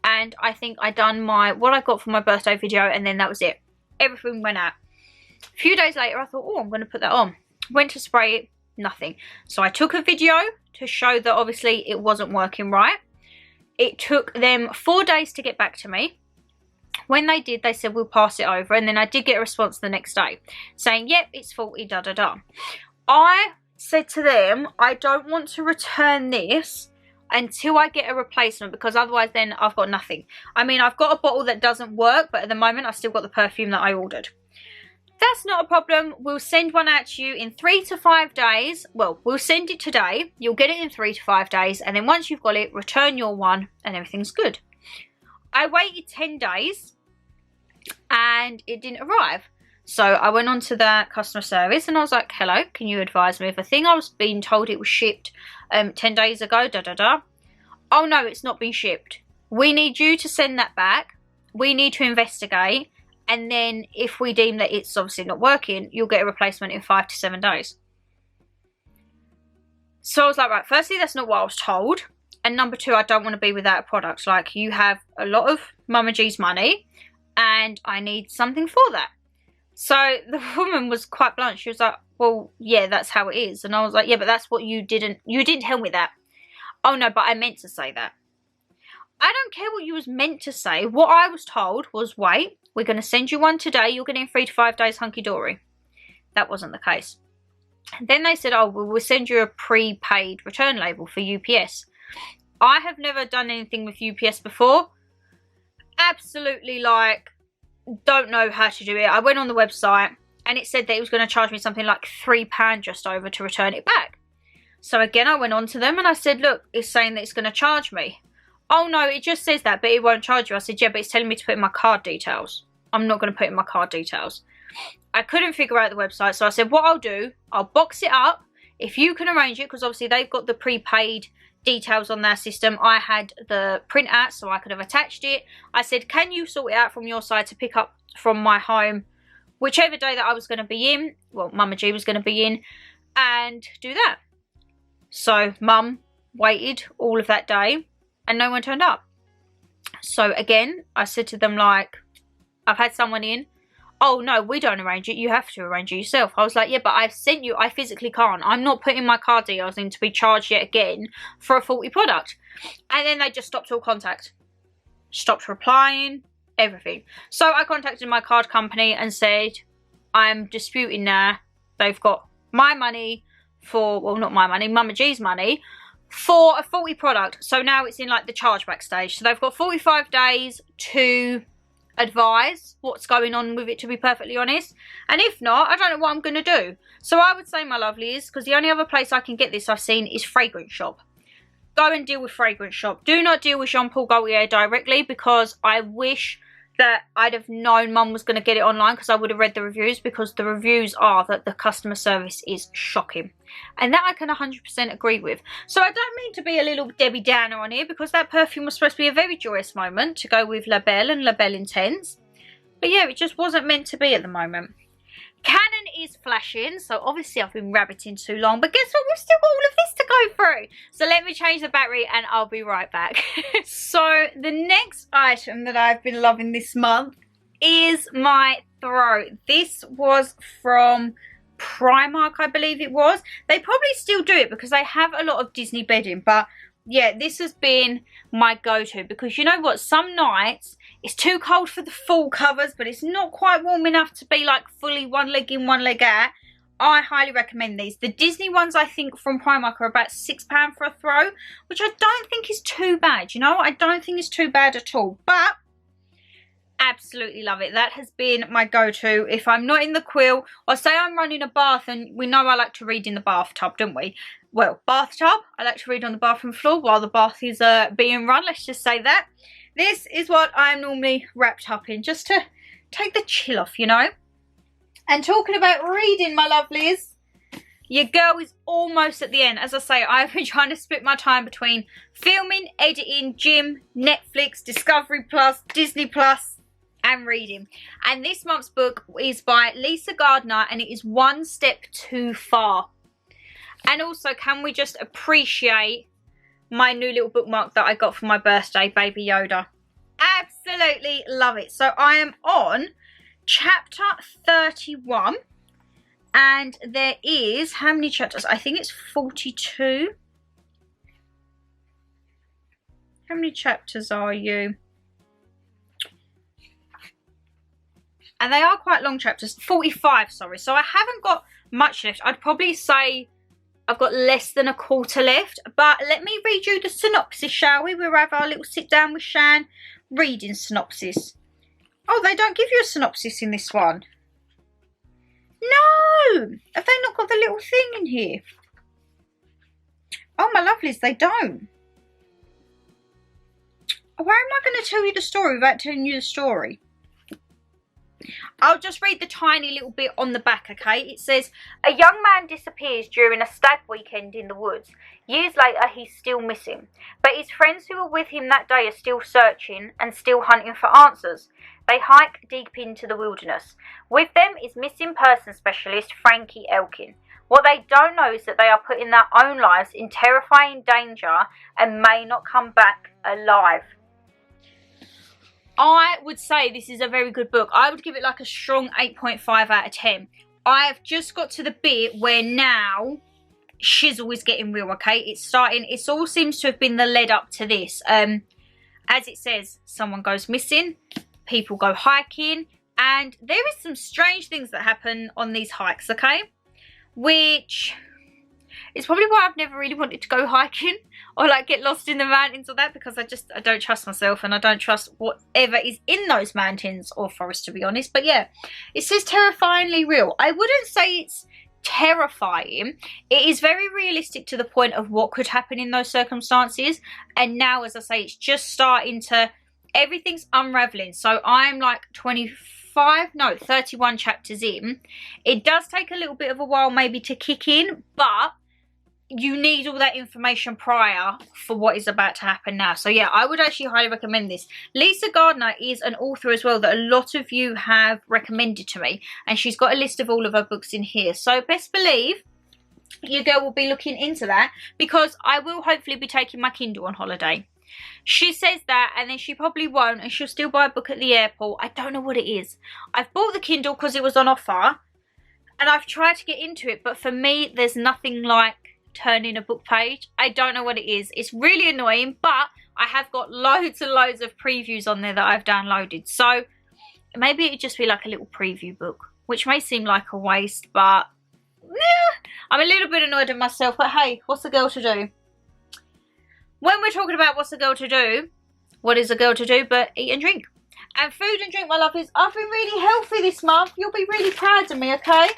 and I think I done my what I got for my birthday video, and then that was it. Everything went out. A few days later I thought, oh, I'm going to put that on. Went to spray it, nothing. So I took a video to show that obviously it wasn't working right. It took them 4 days to get back to me. When they did, they said we'll pass it over, and then I did get a response the next day saying, yep, it's faulty, da da da. I said to them, I don't want to return this until I get a replacement, because otherwise then I've got nothing. I mean, I've got a bottle that doesn't work, but at the moment I've still got the perfume that I ordered. That's not a problem. We'll send one out to you in 3 to 5 days. Well, we'll send it today. You'll get it in 3 to 5 days. And then once you've got it, return your one and everything's good. I waited 10 days and it didn't arrive. So I went on to the customer service and I was like, hello, can you advise me of a thing? I was being told it was shipped 10 days ago, da da da. Oh no, it's not been shipped. We need you to send that back. We need to investigate. And then if we deem that it's obviously not working, you'll get a replacement in 5 to 7 days. So I was like, right, firstly, that's not what I was told. And number two, I don't want to be without a product. Like, you have a lot of Mama G's money and I need something for that. So the woman was quite blunt. She was like, well, yeah, that's how it is. And I was like, yeah, but that's what you didn't tell me that. Oh no, but I meant to say that. I don't care what you was meant to say. What I was told was, wait, we're going to send you one today. You're getting 3 to 5 days hunky-dory. That wasn't the case. And then they said, oh, well, we'll send you a prepaid return label for UPS. I have never done anything with UPS before. Absolutely, like, don't know how to do it. I went on the website and it said that it was going to charge me something like £3 just over to return it back. So again, I went on to them and I said, look, it's saying that it's going to charge me. Oh no, it just says that, but it won't charge you. I said, yeah, but it's telling me to put in my card details. I'm not going to put in my card details. I couldn't figure out the website, so I said, what I'll do, I'll box it up. If you can arrange it, because obviously they've got the prepaid details on their system. I had the printout, so I could have attached it. I said, can you sort it out from your side to pick up from my home, whichever day that I was going to be in, well, Mama G was going to be in, and do that. So Mum waited all of that day and no one turned up. So again, I said to them, like, I've had someone in. Oh no, we don't arrange it, you have to arrange it yourself. I was like, yeah, but I've sent you, I physically can't. I'm not putting my card details in to be charged yet again for a faulty product. And then they just stopped all contact. Stopped replying, everything. So I contacted my card company and said, I'm disputing now. They've got my money for, well, not my money, Mama G's money for a faulty product. So now it's in like the chargeback stage. So they've got 45 days to advise what's going on with it, to be perfectly honest. And if not, I don't know what I'm going to do. So I would say, my lovelies, because the only other place I can get this I've seen is Fragrance Shop. Go and deal with Fragrance Shop. Do not deal with Jean Paul Gaultier directly, because I wish that I'd have known Mum was going to get it online, because I would have read the reviews, because the reviews are that the customer service is shocking. And that I can 100% agree with. So I don't mean to be a little Debbie Downer on here, because that perfume was supposed to be a very joyous moment to go with La Belle and La Belle Intense. But yeah, it just wasn't meant to be at the moment. Canon is flashing, so obviously I've been rabbiting too long, but guess what, we've still got all of this to go through. So let me change the battery and I'll be right back. So the next item that I've been loving this month is my throat. This was from Primark, I believe it was. They probably still do it because they have a lot of Disney bedding, but yeah, this has been my go-to, because you know what, some nights it's too cold for the full covers, but it's not quite warm enough to be like fully one leg in, one leg out. I highly recommend these. The Disney ones, I think, from Primark are about £6 for a throw, which I don't think is too bad. You know, I don't think it's too bad at all. But absolutely love it. That has been my go-to. If I'm not in the quill, or say I'm running a bath, and we know I like to read in the bathtub, don't we? Well, bathtub, I like to read on the bathroom floor while the bath is being run, let's just say that. This is what I'm normally wrapped up in, just to take the chill off, you know. And talking about reading, my lovelies, your girl is almost at the end. As I say, I've been trying to split my time between filming, editing, gym, Netflix, Discovery Plus, Disney Plus, and reading. And this month's book is by Lisa Gardner, and it is One Step Too Far. And also, can we just appreciate my new little bookmark that I got for my birthday, Baby Yoda. Absolutely love it. So I am on chapter 31, and there is, how many chapters? I think it's 42. How many chapters are you? And they are quite long chapters. 45, sorry. So I haven't got much left. I'd probably say I've got less than a quarter left, but let me read you the synopsis, shall we? We'll have our little sit down with Shan reading synopsis. Oh, they don't give you a synopsis in this one. No! Have they not got the little thing in here? Oh, my lovelies, they don't. Why am I going to tell you the story without telling you the story? I'll just read the tiny little bit on the back, okay? It says, a young man disappears during a stag weekend in the woods. Years later, he's still missing. But his friends who were with him that day are still searching and still hunting for answers. They hike deep into the wilderness. With them is missing person specialist Frankie Elkin. What they don't know is that they are putting their own lives in terrifying danger and may not come back alive. I would say this is a very good book. I would give it like a strong 8.5 out of 10. I've just got to the bit where now shizzle is getting real, okay? It's starting, it all seems to have been the lead up to this. As it says, someone goes missing, people go hiking, and there is some strange things that happen on these hikes, okay? Which is probably why I've never really wanted to go hiking or like get lost in the mountains or that, because I don't trust myself and I don't trust whatever is in those mountains or forests, to be honest. But yeah, it says terrifyingly real. I wouldn't say it's terrifying. It is very realistic to the point of what could happen in those circumstances. And now, as I say, it's just starting to, everything's unraveling. So I'm like 31 chapters in. It does take a little bit of a while maybe to kick in, but you need all that information prior for what is about to happen now. So yeah, I would actually highly recommend this. Lisa Gardner is an author as well that a lot of you have recommended to me, and she's got a list of all of her books in here. So best believe your girl will be looking into that, because I will hopefully be taking my Kindle on holiday. She says that, and then she probably won't, and she'll still buy a book at the airport. I don't know what it is. I've bought the Kindle because it was on offer, and I've tried to get into it, but for me, there's nothing like turning a book page. I don't know what it is. It's really annoying, but I have got loads and loads of previews on there that I've downloaded. So maybe it'd just be like a little preview book, which may seem like a waste, but yeah, I'm a little bit annoyed at myself. But hey, what's a girl to do? When we're talking about what's a girl to do, what is a girl to do but eat and drink? And food and drink, my lovelies. I've been really healthy this month. You'll be really proud of me, okay?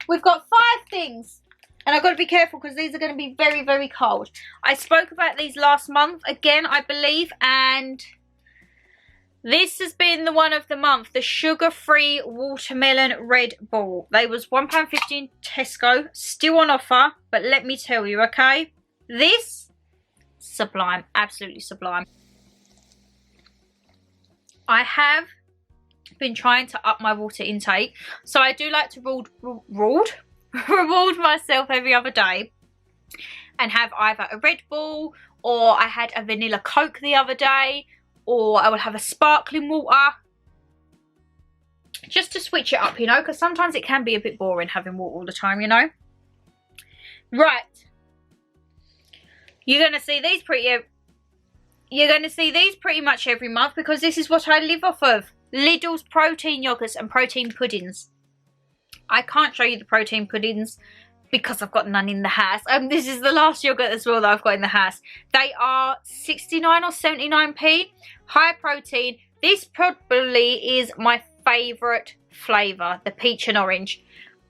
We've got 5 things. And I've got to be careful because these are going to be very, very cold. I spoke about these last month again, I believe. And this has been the one of the month. The sugar-free watermelon Red Bull. They was £1.50 in Tesco. Still on offer. But let me tell you, okay? This, sublime. Absolutely sublime. I have been trying to up my water intake. So I do like to reward myself every other day and have either a Red Bull, or I had a vanilla Coke the other day, or I will have a sparkling water, just to switch it up, you know, because sometimes it can be a bit boring having water all the time, you know. Right, you're going to see these pretty much every month, because this is what I live off of. Lidl's protein yogurts and protein puddings. I can't show you the protein puddings because I've got none in the house. This is the last yogurt as well that I've got in the house. They are 69 or 79p. High protein. This probably is my favourite flavour, the peach and orange.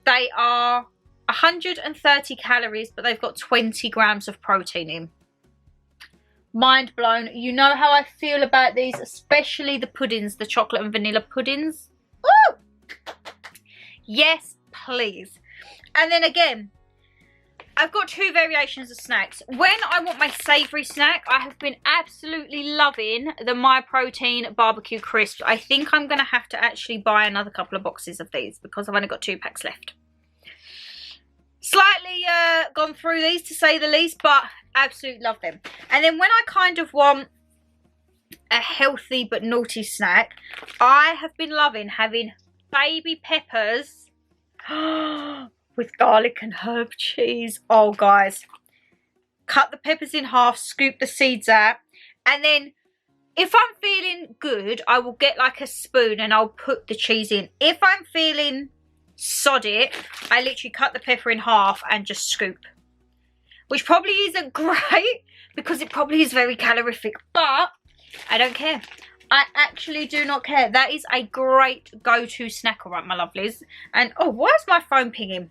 They are 130 calories, but they've got 20 grams of protein in. Mind blown. You know how I feel about these, especially the puddings, the chocolate and vanilla puddings. Woo! Yes, please. And then again, I've got 2 variations of snacks. When I want my savoury snack, I have been absolutely loving the My Protein barbecue crisps. I think I'm going to have to actually buy another couple of boxes of these because I've only got 2 packs left. Slightly gone through these, to say the least, but absolutely love them. And then when I kind of want a healthy but naughty snack, I have been loving having baby peppers with garlic and herb cheese. Oh, guys. Cut the peppers in half, scoop the seeds out, and then if I'm feeling good, I will get like a spoon and I'll put the cheese in. If I'm feeling sod it, I literally cut the pepper in half and just scoop. Which probably isn't great because it probably is very calorific, but I don't care. I actually do not care. That is a great go-to snack, all right, my lovelies. And, oh, why is my phone pinging?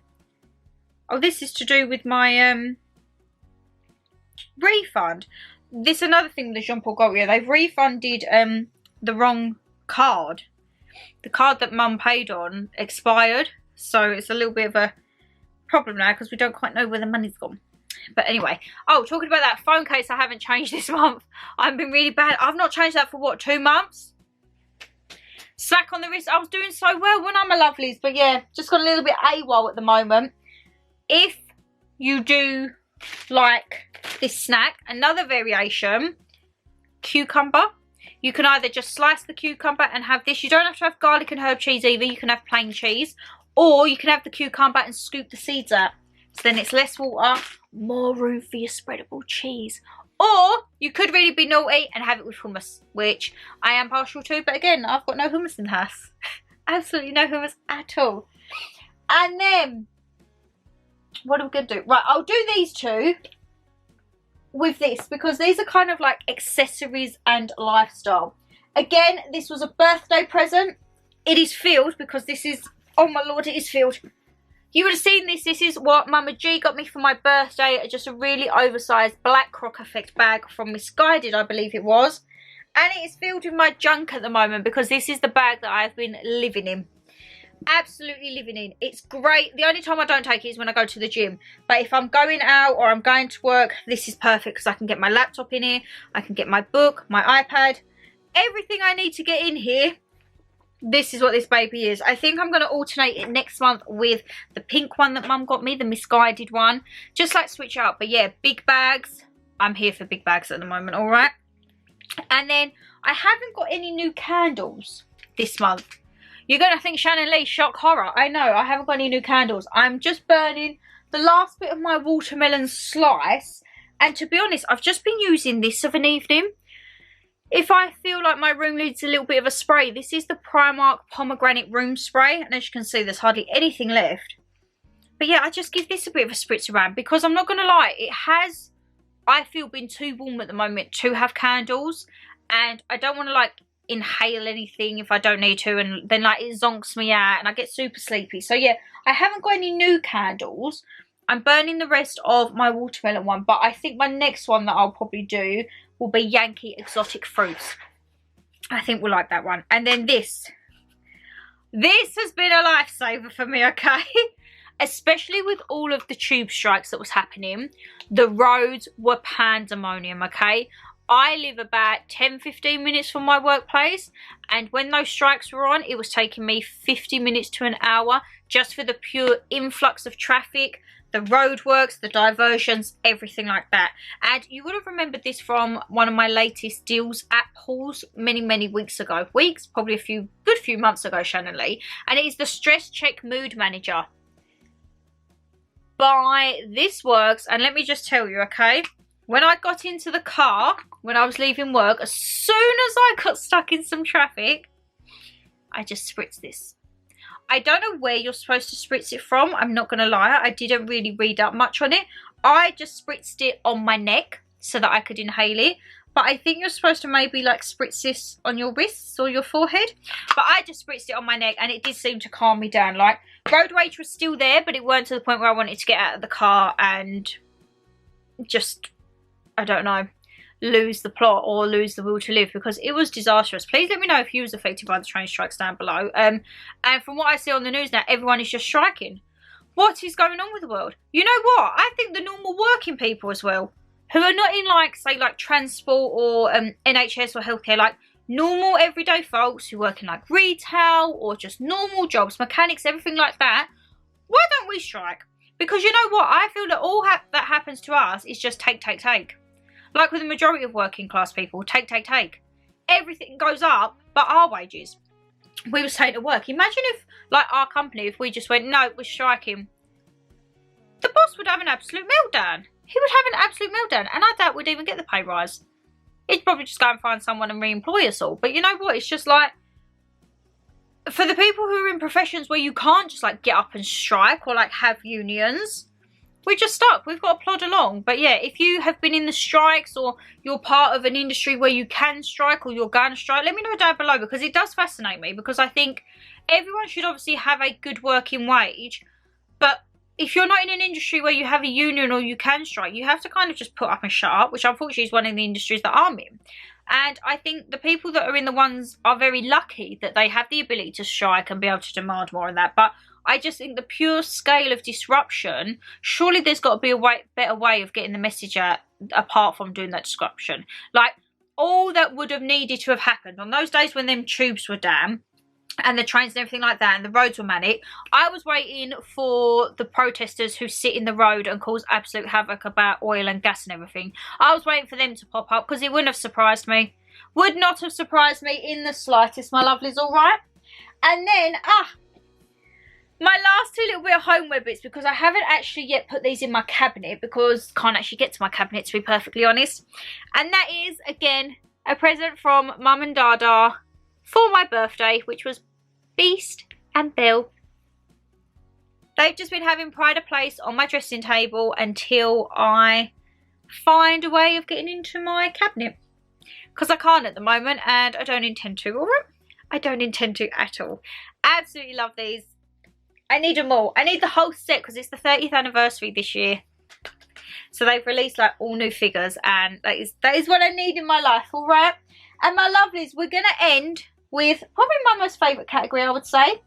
Oh, this is to do with my refund. This is another thing with the Jean Paul Gaultier. They've refunded the wrong card. The card that Mum paid on expired. So it's a little bit of a problem now because we don't quite know where the money's gone. But anyway, oh, talking about that phone case I haven't changed this month. I've been really bad. I've not changed that for, what, 2 months? Slack on the wrist. I was doing so well when I'm a lovelies. But yeah, just got a little bit AWOL at the moment. If you do like this snack, another variation, cucumber. You can either just slice the cucumber and have this. You don't have to have garlic and herb cheese either. You can have plain cheese. Or you can have the cucumber and scoop the seeds out. So then it's less water, more room for your spreadable cheese. Or you could really be naughty and have it with hummus, which I am partial to. But again, I've got no hummus in the house. Absolutely no hummus at all. And then, what are we going to do? Right, I'll do these two with this because these are kind of like accessories and lifestyle. Again, this was a birthday present. It is filled because this is, oh my lord, it is filled. You would have seen this. This is what Mama G got me for my birthday. Just a really oversized black croc effect bag from Misguided, I believe it was. And it is filled with my junk at the moment because this is the bag that I've been living in. Absolutely living in. It's great. The only time I don't take it is when I go to the gym. But if I'm going out or I'm going to work, this is perfect because I can get my laptop in here. I can get my book, my iPad. Everything I need to get in here. This is what this baby is. I think I'm going to alternate it next month with the pink one that Mum got me, the Misguided one. Just like switch out. But yeah, big bags. I'm here for big bags at the moment, alright? And then I haven't got any new candles this month. You're going to think XxShannonLeighxx, shock horror. I know, I haven't got any new candles. I'm just burning the last bit of my watermelon slice. And to be honest, I've just been using this of an evening. If I feel like my room needs a little bit of a spray, this is the Primark Pomegranate Room Spray. And as you can see, there's hardly anything left. But yeah, I just give this a bit of a spritz around. Because I'm not going to lie, it has, I feel, been too warm at the moment to have candles. And I don't want to like inhale anything if I don't need to. And then like it zonks me out and I get super sleepy. So yeah, I haven't got any new candles. I'm burning the rest of my watermelon one. But I think my next one that I'll probably do will be Yankee Exotic Fruits. I think we'll like that one. And then this. This has been a lifesaver for me, okay? Especially with all of the tube strikes that was happening. The roads were pandemonium, okay? I live about 10-15 minutes from my workplace. And when those strikes were on, it was taking me 50 minutes to an hour just for the pure influx of traffic. The roadworks, the diversions, everything like that. And you would have remembered this from one of my latest deals at hauls many weeks ago. Weeks, probably a good few months ago, XxShannonLeighxx. And it is the Stress Check Mood Manager. Buy this works. And let me just tell you, okay? When I got into the car, when I was leaving work, as soon as I got stuck in some traffic, I just spritzed this. I don't know where you're supposed to spritz it from. I'm not going to lie. I didn't really read up much on it. I just spritzed it on my neck so that I could inhale it. But I think you're supposed to maybe like spritz this on your wrists or your forehead. But I just spritzed it on my neck and it did seem to calm me down. Like, road rage was still there, but it weren't to the point where I wanted to get out of the car and just, I don't know, lose the plot or lose the will to live, because it was disastrous. Please let me know if you was affected by the train strikes down below. And from what I see on the news now, everyone is just striking. What is going on with the world? You know what? I think the normal working people as well, who are not in like, say, like transport or NHS or healthcare, like normal everyday folks who work in like retail or just normal jobs, mechanics, everything like that, why don't we strike? Because you know what? I feel that all that happens to us is just take. Like with the majority of working class people, take. Everything goes up, but our wages. We were saying to work, imagine if, like our company, if we just went, no, we're striking. The boss would have an absolute meltdown. He would have an absolute meltdown, and I doubt we'd even get the pay rise. He'd probably just go and find someone and re-employ us all. But you know what? It's just like, for the people who are in professions where you can't just like get up and strike or like have unions, we're just stuck. We've got to plod along. But yeah, if you have been in the strikes or you're part of an industry where you can strike or you're going to strike, let me know down below, because it does fascinate me. Because I think everyone should obviously have a good working wage. But if you're not in an industry where you have a union or you can strike, you have to kind of just put up and shut up, which unfortunately is one of the industries that I'm in. And I think the people that are in the ones are very lucky that they have the ability to strike and be able to demand more on that. But I just think the pure scale of disruption, surely there's got to be a better way of getting the message out apart from doing that disruption. Like, all that would have needed to have happened on those days when them tubes were down and the trains and everything like that and the roads were manic, I was waiting for the protesters who sit in the road and cause absolute havoc about oil and gas and everything. I was waiting for them to pop up, because it wouldn't have surprised me. Would not have surprised me in the slightest, my lovelies, all right? And then, my last two little bit of homeware bits, because I haven't actually yet put these in my cabinet because can't actually get to my cabinet, to be perfectly honest. And that is, again, a present from Mum and Dada for my birthday, which was Beast and Belle. They've just been having pride of place on my dressing table until I find a way of getting into my cabinet. Because I can't at the moment, and I don't intend to, alright? I don't intend to at all. Absolutely love these. I need them all. I need the whole set because it's the 30th anniversary this year. So they've released like all new figures, and that is what I need in my life, alright? And my lovelies, we're going to end with probably my most favourite category, I would say.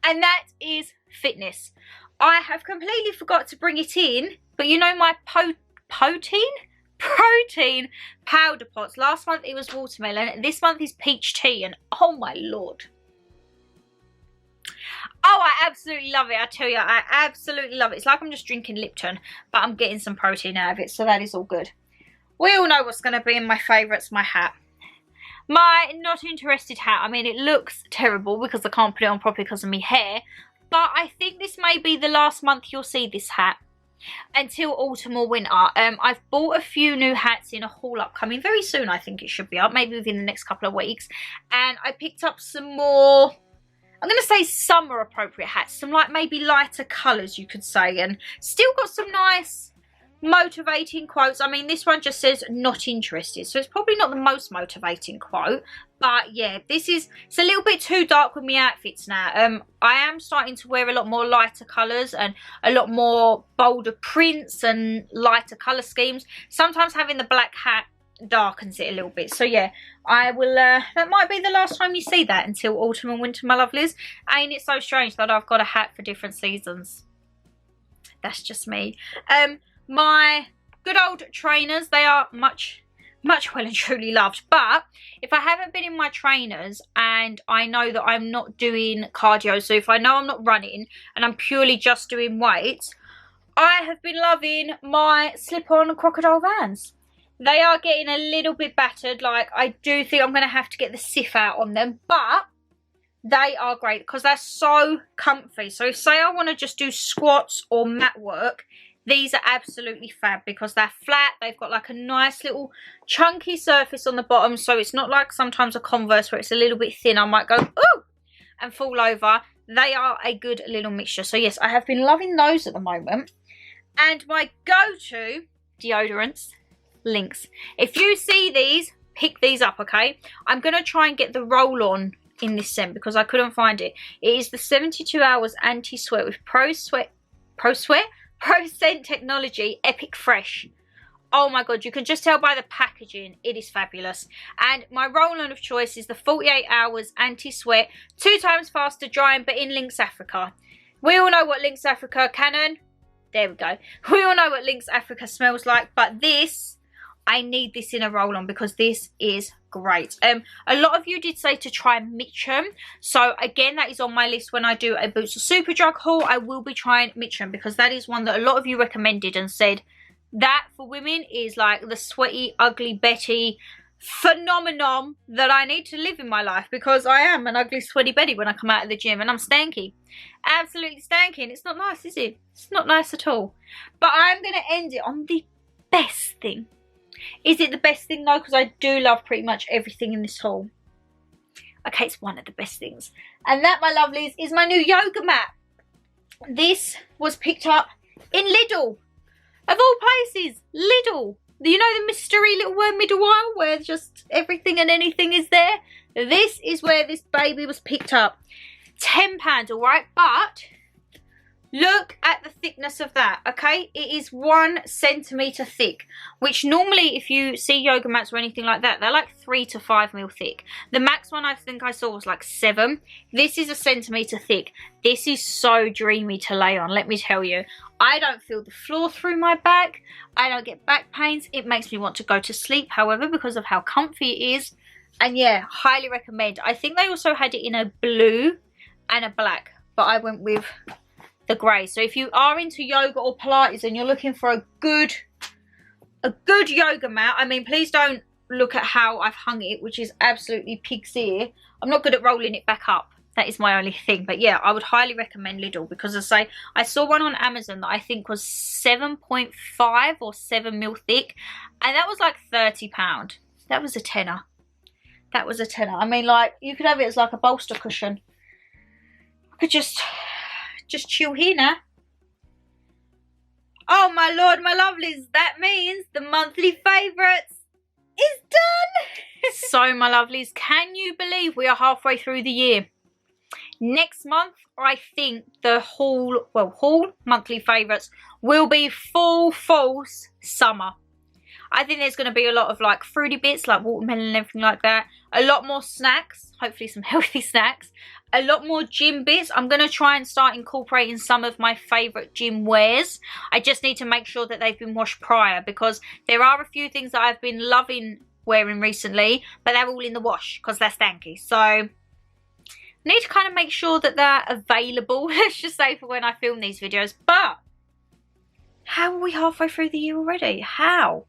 And that is fitness. I have completely forgot to bring it in, but you know my protein powder pots. Last month it was watermelon. This month is peach tea, and oh my lord. Oh, I absolutely love it. I tell you, I absolutely love it. It's like I'm just drinking Lipton, but I'm getting some protein out of it, so that is all good. We all know what's going to be in my favourites, my hat. My not interested hat. I mean, it looks terrible because I can't put it on properly because of my hair, but I think this may be the last month you'll see this hat until autumn or winter. I've bought a few new hats in a haul upcoming very soon. I think it should be up, maybe within the next couple of weeks. And I picked up some more, I'm going to say summer appropriate hats, some like maybe lighter colours you could say, and still got some nice motivating quotes. I mean, this one just says not interested, so it's probably not the most motivating quote, but yeah, it's a little bit too dark with my outfits now. I am starting to wear a lot more lighter colours and a lot more bolder prints and lighter colour schemes. Sometimes having the black hat darkens it a little bit, so yeah, I will that might be the last time you see that until autumn and winter, my lovelies. Ain't it so strange that I've got a hat for different seasons? That's just me. My good old trainers, they are much well and truly loved, but if I haven't been in my trainers and I know that I'm not doing cardio, so if I know I'm not running and I'm purely just doing weights, I have been loving my slip-on crocodile Vans. They are getting a little bit battered. Like, I do think I'm going to have to get the sieve out on them, but they are great because they're so comfy. So say I want to just do squats or mat work, these are absolutely fab because they're flat. They've got like a nice little chunky surface on the bottom, so it's not like sometimes a Converse where it's a little bit thin. I might go, ooh, and fall over. They are a good little mixture. So yes, I have been loving those at the moment. And my go-to deodorants, Lynx. If you see these, pick these up, okay? I'm going to try and get the roll-on in this scent because I couldn't find it. It is the 72 Hours Anti-Sweat with Pro Scent Technology Epic Fresh. Oh my god, you can just tell by the packaging, it is fabulous. And my roll-on of choice is the 48 Hours Anti-Sweat, 2 times faster drying, but in Lynx Africa. We all know what Lynx Africa, Canon, there we go. We all know what Lynx Africa smells like, but this, I need this in a roll-on because this is great. A lot of you did say to try Mitchum, so again that is on my list when I do a Boots or Superdrug haul. I will be trying Mitchum because that is one that a lot of you recommended and said that for women is like the sweaty ugly Betty phenomenon that I need to live in my life, because I am an ugly sweaty Betty when I come out of the gym and I'm stanky, absolutely stanky, and it's not nice, is it? It's not nice at all. But I'm going to end it on the best thing. Is it the best thing? No, because I do love pretty much everything in this haul. Okay, it's one of the best things. And that, my lovelies, is my new yoga mat. This was picked up in Lidl. Of all places, Lidl. You know the mystery little word middle aisle where just everything and anything is there? This is where this baby was picked up. £10, alright? But look at the thickness of that, okay? It is 1 centimetre thick, which normally if you see yoga mats or anything like that, they're like 3 to 5 mil thick. The max one I think I saw was like 7. This is 1 centimetre thick. This is so dreamy to lay on, let me tell you. I don't feel the floor through my back. I don't get back pains. It makes me want to go to sleep, however, because of how comfy it is. And yeah, highly recommend. I think they also had it in a blue and a black, but I went with the grey. So if you are into yoga or Pilates and you're looking for a good yoga mat, I mean, please don't look at how I've hung it, which is absolutely pig's ear. I'm not good at rolling it back up. That is my only thing. But yeah, I would highly recommend Lidl, because as I say, I saw one on Amazon that I think was 7.5 or 7 mil thick, and that was like £30. That was a tenner. That was a tenner. I mean, like, you could have it as like a bolster cushion. I could just chill here now. Oh my lord, my lovelies, that means the monthly favourites is done. So my lovelies, can you believe we are halfway through the year? Next month, I think the haul monthly favourites will be full summer. I think there's going to be a lot of like fruity bits like watermelon and everything like that. A lot more snacks, hopefully some healthy snacks. A lot more gym bits. I'm going to try and start incorporating some of my favourite gym wears. I just need to make sure that they've been washed prior, because there are a few things that I've been loving wearing recently, but they're all in the wash because they're stanky. So I need to kind of make sure that they're available, let's just say, for when I film these videos. But how are we halfway through the year already? How?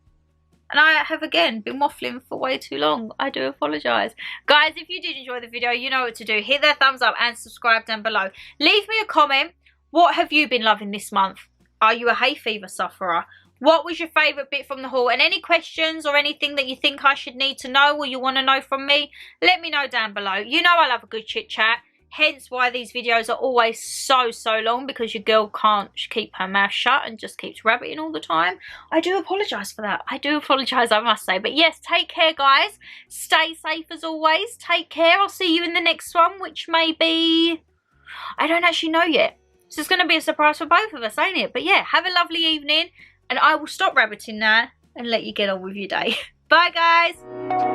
And I have, again, been waffling for way too long. I do apologise. Guys, if you did enjoy the video, you know what to do. Hit that thumbs up and subscribe down below. Leave me a comment. What have you been loving this month? Are you a hay fever sufferer? What was your favourite bit from the haul? And any questions or anything that you think I should need to know or you want to know from me, let me know down below. You know I love a good chit chat. Hence why these videos are always so long, because your girl can't keep her mouth shut and just keeps rabbiting all the time. I do apologise for that. I do apologise, I must say. But yes, take care, guys. Stay safe as always. Take care. I'll see you in the next one, which may be... I don't actually know yet. So it's going to be a surprise for both of us, ain't it? But yeah, have a lovely evening. And I will stop rabbiting now and let you get on with your day. Bye, guys.